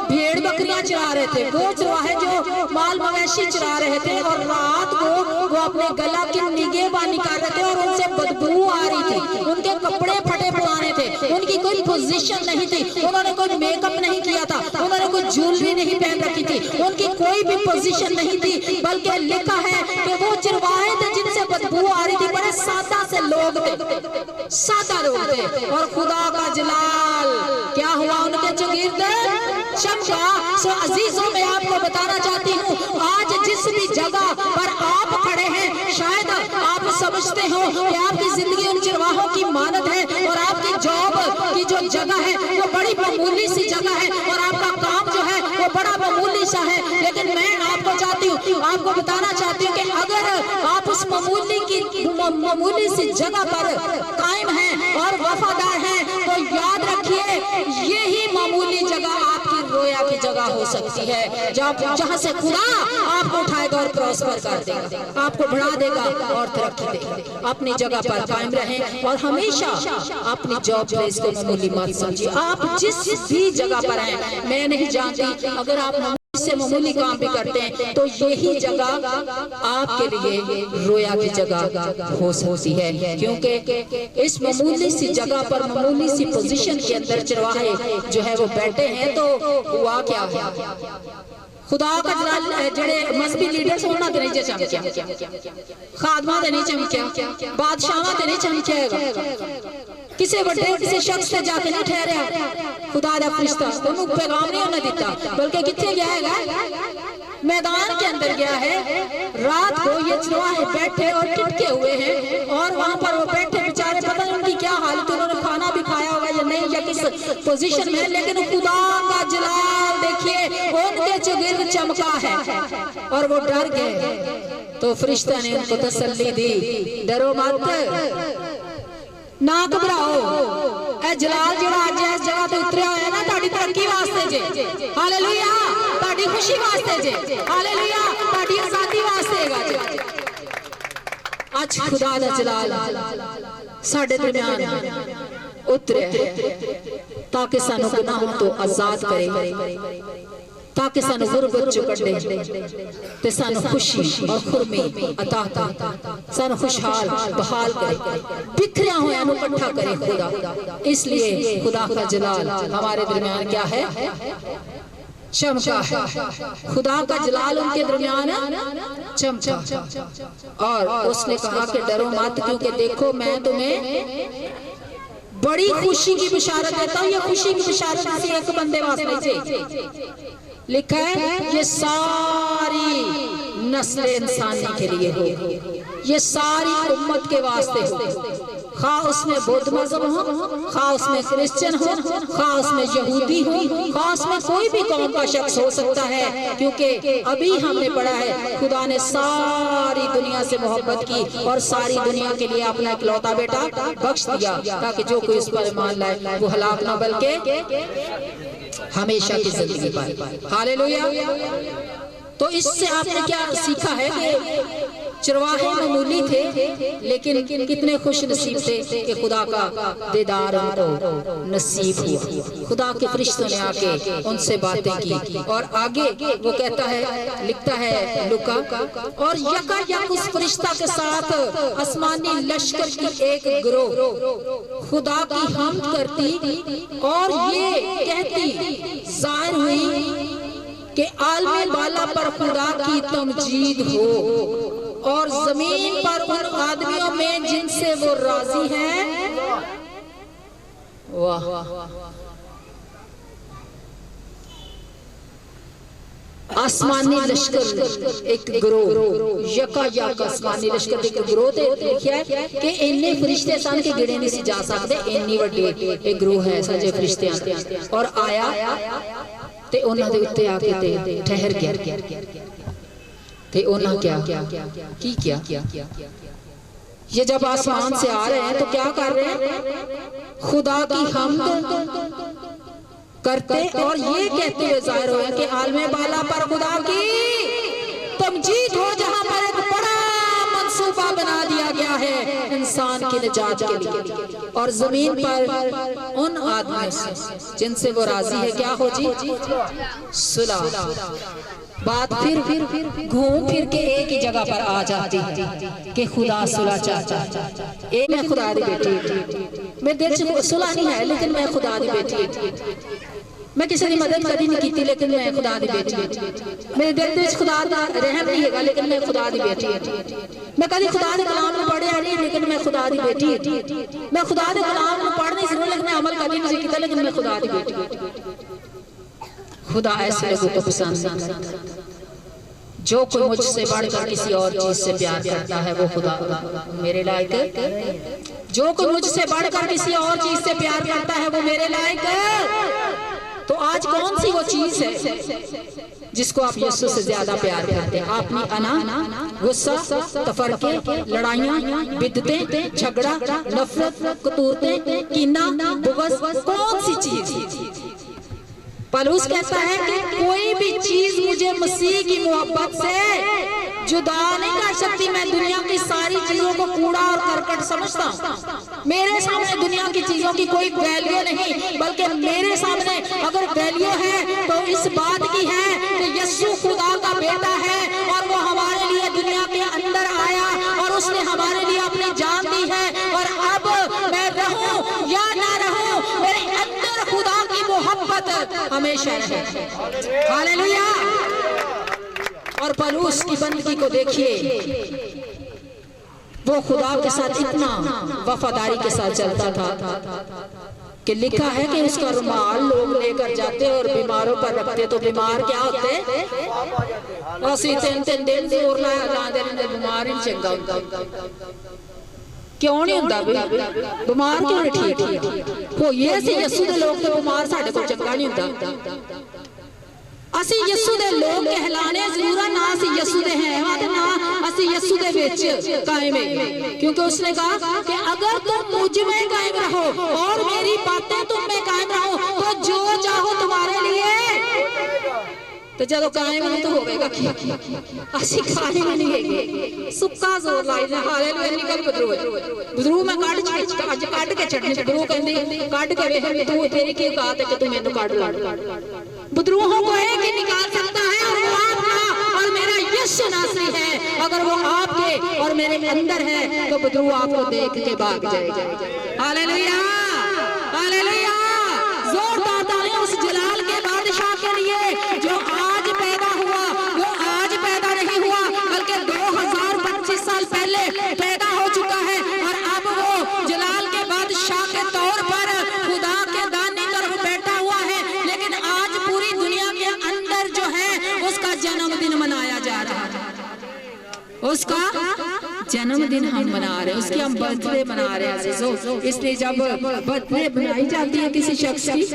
भेड़ बकरियां चरा रहे थे, वो चरवाहे जो माल मवेशी चरा रहे थे, और रात को वो अपने गला की निगहबानी कर रहे थे, और उनसे बदबू आ रही थी, उनके कपड़े फटे पुराने थे, उनकी कोई पोजीशन नहीं थी, उन्होंने कोई मेकअप नहीं किया था, उन्होंने कोई ज्वेलरी नहीं पहन रखी थी, उनकी कोई भी पोजीशन नहीं थी, बल्कि लिखा है कि वो चरवाहे थे जिनसे बदबू आ रही थी, बड़े सादा से लोग थे, सादा लोग थे, और खुदा का जलाल क्या हुआ उनके चौगिर्द चमका। सो अजीजों मैं आपको बताना चाहती हूँ, आज जिस भी जगह पर आप खड़े हैं, शायद आप समझते हो कि आपकी जिंदगी उन चरवाहों की मानद है, और आपकी जॉब की जो जगह है वो बड़ी मामूली सी जगह है, और आपका काम जो है वो बड़ा मामूली सा है, लेकिन मैं आपको चाहती हूँ, आपको बताना चाहती हूँ कि अगर आप उस मामूली सी जगह पर कायम हैं और वफादार हैं, तो याद रखिए यही मामूली जगह आपकी रोया की जगह हो सकती है, जहाँ से खुदा आपको उठाएगा और प्रॉस्पर कर देगा, आपको बढ़ा देगा और तरक्की देगा। अपनी जगह पर कायम रहें, और हमेशा अपनी जॉब प्लेस को मामूली मत समझिए। आप जिस भी जगह पर हैं, मैं नहीं जानती, अगर आप से मामूली काम भी करते हैं तो यही जगह आपके लिए रोया की जगह हो सकती है, क्योंकि इस मामूली सी जगह पर मामूली सी पोजीशन के अंदर चरवाहे जो है वो बैठे हैं। तो हुआ क्या है, खुदा का जलाल जेड़े मजहबी लीडर्स उन्हां ते नहीं चमकिया, खादमा ते नहीं चमकिया, बादशाहां ते नहीं चमकिया, किसी बड़े किसी शख्स से जाके नहीं ठहरिया, खुदा दा फरिश्ता उन्हें पैगाम नहीं उन्हें दिता, बल्कि किथे गया है, मैदान के अंदर गया है। रात को ये चरवाहे बैठे और टिटके हुए हैं, और वहां पर वो बैठे बेचारे, पता नहीं उनकी क्या हालत, उन्होंने खाना भी खाया होगा या नहीं, या किस पोजीशन में, लेकिन खुदा का जलाल देखिए उनके चौगिर्द चमका है और वो डर गए। तो फरिश्ता ने उनको तसल्ली दी, डरो मत, ना घबराओ, ए जलाल जो अज इस जगह ते उतरिया होया ना तुहाडी तरक्की वास्ते जे। हालेलुया। ताड़ी खुशी वास्ते जे, हालेलुया ताड़ी आजादी वास्ते हैगा जे। आज खुदा दा जलाल साडे दरम्यान उतरे ताकि सानू गुनाहों तो आजाद करे, ताकि सानू गुरबत चो कढे ते सानू खुशी और खुरमी अता करे, सानू खुशहाल बहाल करे, बिखरिया होया नु इकट्ठा करे खुदा। इसलिए खुदा का जलाल हमारे दरमियान क्या है? चमका है। खुदा का जलाल उनके दरमियान चमका। और उसने कहा कि डरो मत, क्योंकि देखो मैं तुम्हें बड़ी खुशी की बिशारत देता हूँ। ये खुशी की बिशारत किसी एक बंदे वास्ते से लिखा है, ये सारी नस्ल इंसानी के लिए हो, ये सारी उम्मत के वास्ते हो, खा उसमें बौद्ध मजहब हो, खा उसमें क्रिश्चियन हो, खा उसमें यहूदी हो, खा उसमें कोई भी कौम का शख्स हो सकता है। क्योंकि अभी हमने पढ़ा है खुदा ने सारी दुनिया से मोहब्बत की और सारी दुनिया के लिए अपना इकलौता बेटा बख्श दिया, ताकि जो कोई उस पर ईमान लाए वो हलाक न बल्कि हमेशा की जिंदगी पाए। हालेलुया। तो इससे आपने क्या सीखा है कि चरवाहे मामूली थे लेकिन कितने खुश नसीब थे कि खुदा का दीदार उनको नसीब हुआ। खुदा के फरिश्तों ने आके उनसे बातें की। और आगे वो कहता है, लिखता है लुका, और यकायक उस फरिश्ता के साथ आसमानी लश्कर की एक गिरोह खुदा की हमद करती और ये कहती जाहिर हुई कि आलमे बाला पर खुदा की तमजीद हो और जमीन पर उन आदमियों में जिनसे वो राजी हैं। वाह, आसमानी लश्कर एक गिरोह, यकायक आसमानी लश्कर एक गिरोह ते लिखिया है कि इन्ने फरिश्ते सन के गिने नहीं सी जा सकते, इन्नी वड्डी एक गिरोह है सजे फरिश्तियां। और आया ते उन्हां दे उत्ते आके ते ठहर गया ते उन्हां क्या की किया? ये जब आसमान से आ रहे हैं तो क्या कर रहे हैं? खुदा की हमद करते और ये कहते हुए जाहिर हुए कि आलमे बाला पर खुदा की तमजीद हो, जहां पर एक बड़ा मंसूबा बना दिया गया है इंसान की निजात के लिए। और जमीन पर उन आदमियों से जिनसे वो राजी है क्या हो जी? सुलह। बात फिर घूम फिर के एक ही जगह पर आ जाती है कि खुदा सुलह चाहता है। मैं खुदा दी बेटी, मेरे दिल से सुलह नहीं है लेकिन मैं खुदा दी बेटी, मैं किसी की मदद कभी नहीं की लेकिन मैं खुदा दी बेटी, मेरे दिल में खुदा दा रहम नहीं है लेकिन मैं खुदा दी बेटी, मैं कभी खुदा के कलाम में पढ़े नहीं लेकिन मैं खुदा दी बेटी, मैं खुदा के कलाम में पढ़ नहीं सकता लेकिन मैं अमल कभी नहीं किया लेकिन मैं खुदा दी बेटी। खुदा ऐसे लोगों को पसंद नहीं करता। जो कोई मुझसे बढ़कर किसी और चीज से प्यार करता है वो खुदा मेरे लायक है। जो कोई मुझसे बढ़कर किसी और चीज से प्यार करता है वो मेरे लायक है। तो आज कौन सी वो चीज है जिसको आप यीशु से ज्यादा प्यार करते हैं? आपने अना, गुस्सा, तफरके, लड़ाइयाँ, बिदतें, झगड़ा, नफरत, कतूरतें, कीना, बुग़्ज़, कौन सी चीज? पौलुस कहता है कि कोई भी चीज मुझे मसीह की मोहब्बत से जुदा नहीं कर सकती। मैं दुनिया की सारी चीजों को कूड़ा और करकट समझता हूँ। मेरे सामने दुनिया की चीजों की कोई वैल्यू नहीं, बल्कि मेरे सामने अगर वैल्यू है तो इस बात की है कि यीशु खुदा का बेटा है और वो हमारे लिए दुनिया के अंदर आया और उसने हमारे लिए अपनी जान दी है। और अब मैं रहूं या ना रहूं, मेरे अंदर खुदा की मोहब्बत हमेशा रहे। हालेलुया। और पौलुस की बंदगी को देखिए, वो खुदा के साथ इतना वफादारी के साथ चलता था कि लिखा है कि उसका रुमाल लोग लेकर जाते और बीमारों पर रखते तो बीमार क्या होते? तीन दिन जोर लाते बीमार ही चंगा होता। क्यों नहीं होता? बीमार क्यों नहीं ठीक हो? ये यीशु दे लोग तो बीमार साडे कोल चंगा नहीं होता। असी यीशु दे लोग कहलाने जरूर ना, असी यीशु दे हैं ना असी यीशु दे विच कायम है। क्योंकि उसने कहा कि अगर तुम मुझ में कायम रहो और मेरी बातें तुम में कायम रहो तो जो चाहो तुम्हारे लिए तो जब खाएगा तो होगा कि असि खाने में नहीं है सुक्का जोर लाई ना हालेलुया निकल बदरू में काट के चटनी बदरू कहंदी काट के वे तू तेरी की बात है कि तू मैंने काट ला बदरूहों को एक ही निकाल सकता है और वो आपका और मेरा यीशु नासरी है। अगर वो आपके और मेरे अंदर है तो बदरू आपको देख के भाग जाएगा। Hallelujah hallelujah. जोरदार तालियां उस जलाल के बादशाह के लिए जो आज पैदा हुआ, वो आज पैदा नहीं हुआ बल्कि 2025 साल पहले पैदा हो चुका है और अब वो जलाल के बादशाह के तौर पर खुदा के दाहिनी तरफ बैठा हुआ है। लेकिन आज पूरी दुनिया के अंदर जो है उसका जन्मदिन मनाया जा रहा है, उसका जन्मदिन हम मना रहे हैं, उसकी हम बर्थडे मना रहे हैं अजीजों। इसलिए जब बर्थडे बनाई जाती है किसी शख्स की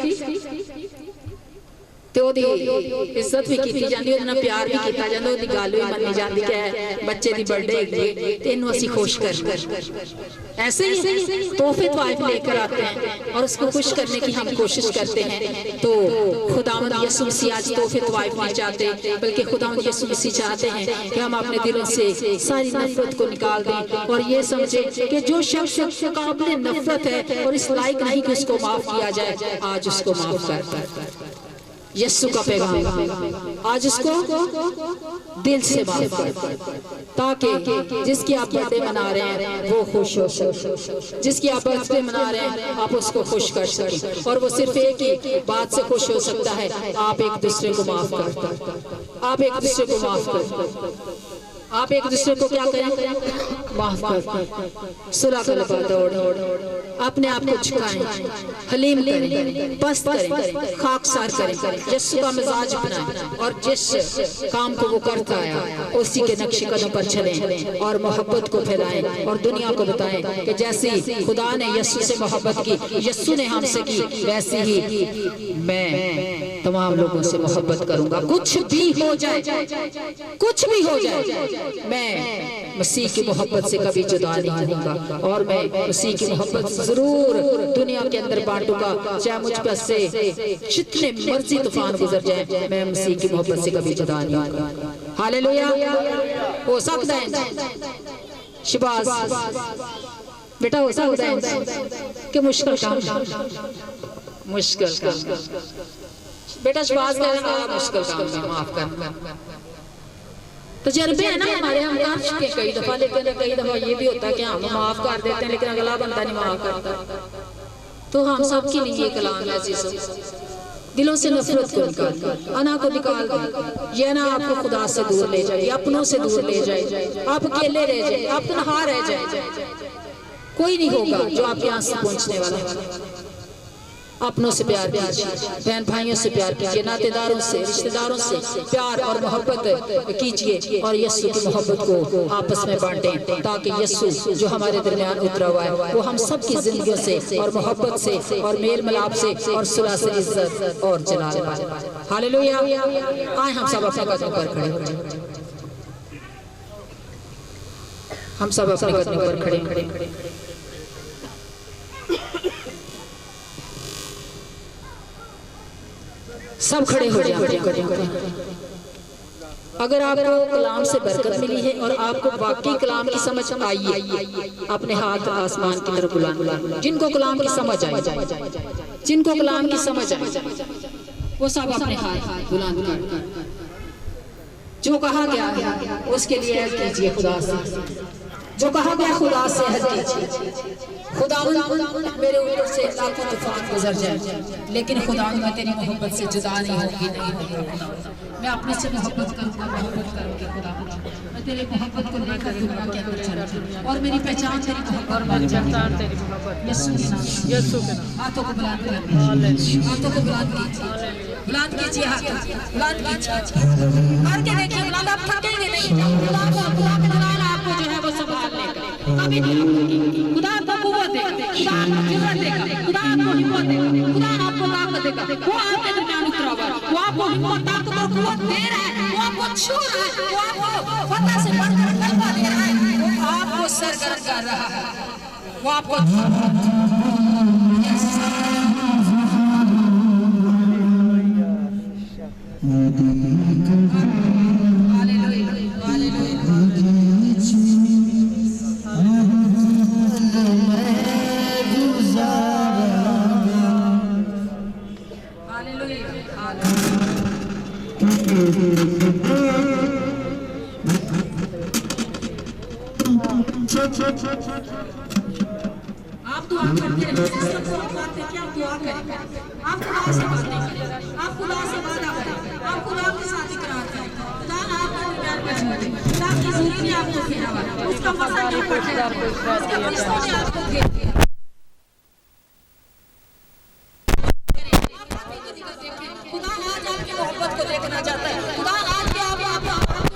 तो इज्जत भी की जाती है, प्यार भी किया जाता है, गल भी मनी जाती है बच्चे की बर्थडे है तेन असी खुश कर ऐसे ही तोहफे तवाइफ लेकर आते हैं और उसको खुश करने की हम कोशिश करते हैं। तो खुदावंद यीशु मसीह आज तोहफे तवाइफ नहीं चाहते बल्कि खुदावंद यीशु मसीह चाहते हैं कि हम अपने दिलों से सारी नफरत को निकाल दें और ये समझे कि जो शख्स काबिल नफरत है और इस लायक नहीं कि उसको माफ किया जाए, आज उसको माफ कर। यीशु का पैगाम आज उसको दिल से माफ कर, ताकि जिसकी आप बर्थडे मना रहे हैं वो खुश हो, जिसकी आप बर्थडे मना रहे हैं आप उसको खुश कर सकें। और वो सिर्फ एक ही बात से खुश हो सकता है, आप एक दूसरे को माफ कर, आप एक दूसरे को माफ कर, आप एक दूसरे को क्या करें, माफ कर, सुलह का लबा दौड़, अपने आप को झुकाएं, हलीम करें, पस्त करें, खाकसार करें, यीशु का मिजाज अपनाएं और जिस काम को वो करता है उसी के नक्शे कदम पर चलें और मोहब्बत को फैलाएं और दुनिया को बताएं कि जैसी खुदा ने यीशु से मोहब्बत की, यीशु ने हमसे की, वैसे ही मैं तमाम लोगों से मोहब्बत करूंगा। कुछ भी हो जाए, कुछ भी हो जाए, मैं मसीह की मोहब्बत से कभी जुदा नहीं होऊंगा और मैं मसीह की मोहब्बत जरूर दुनिया के अंदर बांटूंगा। चाहे मुझ पर से जितने मर्जी तूफान गुजर जाए, मैं मसीह की मोहब्बत से कभी जुदा नहीं होऊंगा। हालेलुया। हो सकता है शिबाज बेटा, हो सकता है कि मुश्किल काम, मुश्किल काम बेटा, शिबाज मुश्किल काम माफ कर। तजर्बे है ना हमारे, हम कर चुके कई दफा, लेकिन कई दफा ये भी होता है कि हम माफ कर देते हैं लेकिन अगला बंदा नहीं माफ करता। तो हम सब के लिए ये कलाम है अजीजों, दिलों से नफरत को निकाल, अना को निकाल दे। ये ना आपको खुदा से दूर ले जाए, अपनों से दूर ले जाए, आप अकेले रह जाए, आप तन्हा रह जाए, कोई नहीं होगा जो आपके यहाँ से पहुंचने वाला। अपनों से प्यार कीजिए, बहन भाइयों से प्यार कीजिए, नातेदारों से, रिश्तेदारों से प्यार और मोहब्बत कीजिए और यीशु की मोहब्बत को आपस में बांटें, ताकि यीशु जो हमारे दरमियान उतरा हुआ है वो हम सब की जिंदगियों से और मोहब्बत से और मेल मिलाप से और सुलह से इज्जत और जलाल पाए। हालेलुया। आए हम सब अपने कदमों पर खड़े हो जाएं, हम सब अपने कदमों पर खड़े। सब खड़े हो जाए। अगर आपको कलाम से बरकत मिली है और आपको वाकई कलाम की समझ आई है, अपने हाथ आसमान की तरफ बुलंद, जिनको कलाम की समझ आई, जिनको कलाम की समझ आई वो सब अपने हाथ बुलंद कर, जो कहा गया है उसके लिए अर्ज कीजिए खुदा से, जो कहा गया खुदा से अर्ज कीजिए। खुदावंद मेरे ऊपर से लाखों तूफान गुजर जाए, लेकिन खुदावंद मैं तेरी मोहब्बत से जुदा नहीं होगी, मैं अपने से मोहब्बत करूंगी खुदावंद, मैं तेरी मोहब्बत को लेकर दुनिया के अंदर चलूंगी और मेरी पहचान तेरी मोहब्बत बन जाए। यीशु के नाम, यीशु के नाम। हाथों को बुलंद कीजिए, हाथों को बुलंद कीजिए, बुलंद कीजिए, हाथ बुलंद कीजिए, करके देखिए, बुलंद आप थकेंगे नहीं। खुदा का जलाल आपको जो है वो संभाल लेगा, कभी नहीं। खुदा आपको कुव्वत देगा, खुदा आपको जुर्रत देगा, खुदा आपको हिम्मत देगा, खुदा आपको ताकत देगा। वो आपके दरमियान उतरा हुआ है, वो आपको हिम्मत, ताकत और कुव्वत दे रहा है, वो आपको छू रहा है, वो आपको फतह से बढ़कर गलबा दे रहा है, वो आपको सरगर्म कर रहा है, वो आपको Thank you. आप दुआ करते रहिए, सिस्टम को आप बात करके आप दुआ करें, आप खुदा से बातें करें, आप खुदा से वादा करें, आप खुदा के साथ इकरार करें। खुदा आपका दरबार में झूठे, खुदा की ज़मीन ने आपको घेरा हुआ, उसका फजल ने पकड़ा, उसके फरिश्तों ने आपको घेर लिया। खुदा आज आपकी मोहब्बत को देखना चाहता है, खुदा आज के आपको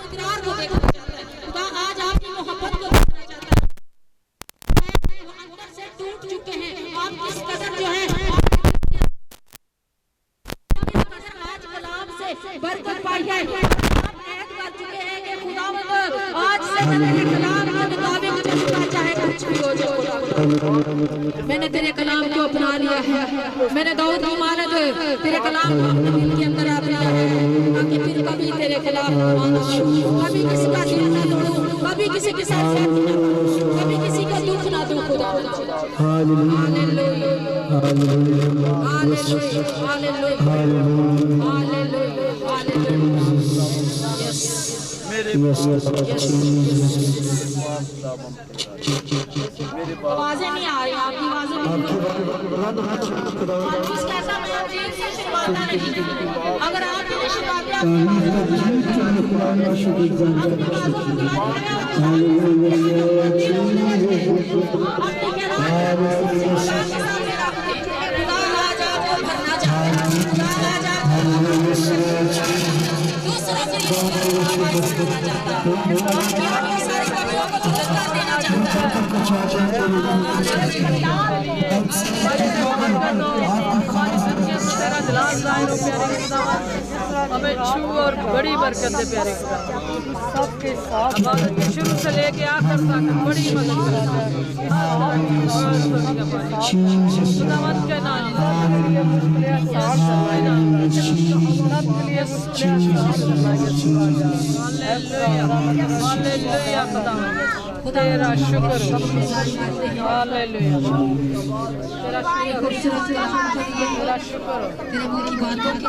इकरार को देखना चाहता है, खुदा आज आपकी मोहब्बत को देखना चाहता है। वो अंदर से टूट चुके हैं, आप किस कदर जो है आज कलाम से बरकत पाई है। आप ऐद कर चुके हैं कि खुदावंद आज से मैं तेरे कलाम के मुताबिक चलूंगा, चाहे कुछ भी हो जाए। मैंने तेरे कलाम को अपना लिया है, मैंने दाऊद की मानत तेरे कलाम को अपने दिल के अंदर रख लिया है, ताकि फिर कभी तेरे खिलाफ कभी किसी का दिल ना तोड़ूं, कभी किसी के साथ ज्यादती ना करूं, कभी किसी का दुख ना दूं। खुदा hallelujah hallelujah hallelujah hallelujah hallelujah. आवाजें नहीं आ रही, आपकी आवाजें अगर आप हमें छू और बड़ी बरकत दे प्यारे सबके साथ शुरू से लेके आखिर तक बड़ी मदद करता है। तेरा शुक्र हालेलुया, तेरा शुक्र तेरे मुंह की बातों के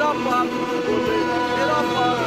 तेरा पाक तेरा पाक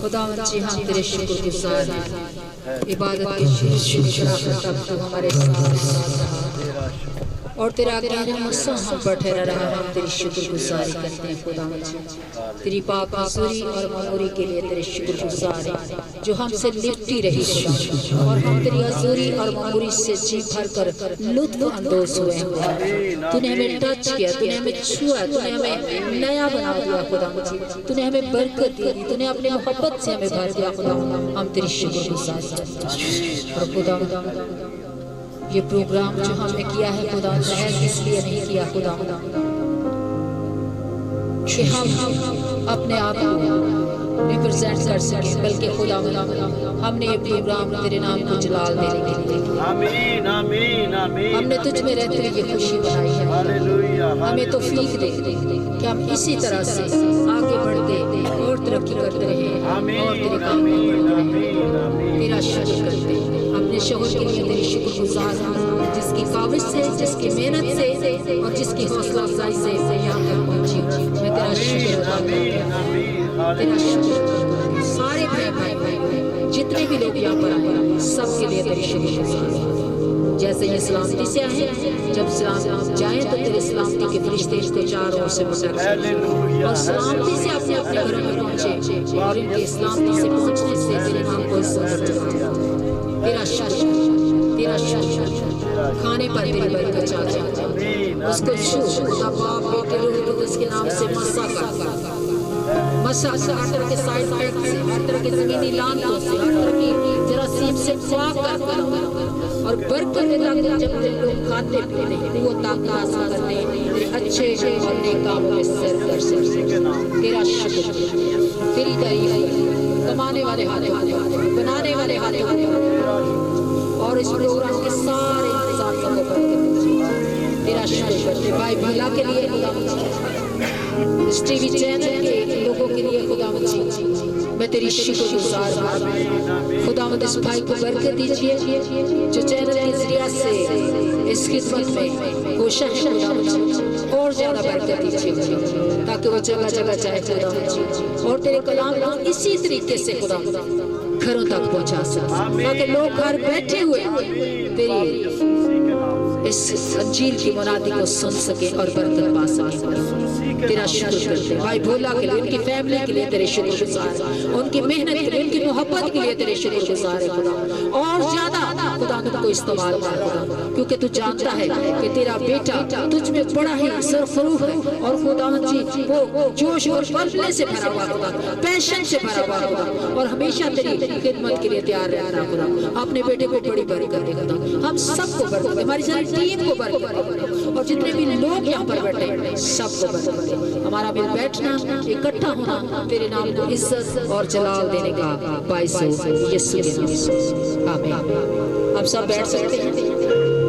खुदावंद जी हम तेरे शुक्रगुजार हैं। इबादत की शुक्र तब तू हमारे साथ रहा और तेरा ज्ञान हम पर ठहरा रहा। हम तेरी शुक्रगुजारी करते हैं खुदावंद जी। तेरी पाक हुजूरी और ममूरी के लिए तेरे शुक्रगुजार हैं जो हमसे लिपटी रही खुदा, और हम तेरी हुजूरी और ममूरी से जी भर कर लुत्फ अंदोज हुए हैं। तूने हमें टच किया, तूने हमें छुआ, तूने हमें नया बना दिया खुदावंद जी। तूने हमें बरकत दी, तूने अपनी मोहब्बत से हमें भर दिया खुदा। हम तेरी शुक्रगुजार हैं। और खुदा ये प्रोग्राम जो हमने किया है खुदा महज इसलिए नहीं किया खुदा कि हम अपने आप को रिप्रेजेंट कर सके, बल्कि खुदा हमने ये प्रोग्राम तेरे नाम को जलाल देने के लिए आमीन आमीन आमीन हमने तुझ में रहते हुए ये खुशी बनाई है। हालेलुया। हमें तो फीक दे कि हम इसी तरह से आगे बढ़ते और तरक्की करते रहें और तेरे काम तेरा शुक्र करते हैं। अपने शोहर के लिए तेरी शुक्रगुजार हूँ, जिसकी काबिज से, जिसकी मेहनत से और जिसकी हौसला अफजाई से यहाँ तक पहुँची। मैं तेरा शुक्र अदा करता हूँ, तेरा शुक्र। सारे भाई जितने भी लोग यहाँ पर आए सबके लिए तेरी शुक्रगुजार हूँ। जैसे ये सलामती से आए, जब सलाम जाए तो तेरे सलामती के फरिश्ते इसको चारों ओर से मुसलमान और सलामती से अपने अपने घरों में पहुँचे और इनके सलामती से पहुँचने से तेरे नाम को तेरा शुक्र, तेरा शुक्र। खाने पर तेरी बरकत आ जाए, उसको छू खुदा बाप बेटे रूह कुद्दूस के नाम से मसा कर मसा हर तरह के साइड इफेक्ट से, हर तरह के जमीनी लानतों से, हर तरह की जरासीम से पाक कर और बरकत देता कि जब लोग खाते पीते हैं वो ताकत हासिल करते हैं, अच्छे और नेक कामों में सर कर सकते। तेरा शुक्र, तेरी तारीफ, कमाने वाले हाथे बनाने वाले हाथे और इस प्रोग्राम के सारे इंतजाम को तेरा शुक्र करते। भाई भला के लिए इस टीवी चैनल के लोगों के लिए खुदावंद जी मैं तेरी शुक्रगुजार हूँ। खुदावंद इस भाई को बरकत दीजिए जो चैनल के जरिया से इस खिदमत में कोशिश खुदावंद और ज्यादा बरकत दीजिए ताकि वो जगह जगह जाए खुदावंद जी और तेरे कलाम को इसी तरीके से खुदावंद घरों तक पहुँचा सके, ताकि लोग घर बैठे हुए तेरी इस अंजील की मुनादी को सुन सके और बरकत पा सके। तेरा शुक्र करते भाई भोला के लिए, उनकी फैमिली के लिए तेरे शुक्र गुजार, उनकी मेहनत के लिए, उनकी मोहब्बत के लिए तेरे शुक्र गुजार है खुदा। और ज्यादा खुदा तुमको इस्तेमाल कर खुदा, क्योंकि तू जानता है कि तेरा बेटा तुझ में बड़ा ही सरफरूख है और खुदा जी वो जोश और बलबले से भरा हुआ खुदा, पैशन से भरा हुआ खुदा, और हमेशा तेरी खिदमत के लिए तैयार रहना खुदा। अपने बेटे को बड़ी बरकत दे खुदा, हम सबको बरकत दे, हमारी सारी टीम को बरकत दे, और जितने भी लोग यहाँ पर बैठे हैं सबको बरकत दे। हमारा मिल बैठना, इकट्ठा होना तेरे नाम को इज्जत और जलाल देने का बाइस हो यीशु के नाम से आमीन। आप सब बैठ सकते हैं।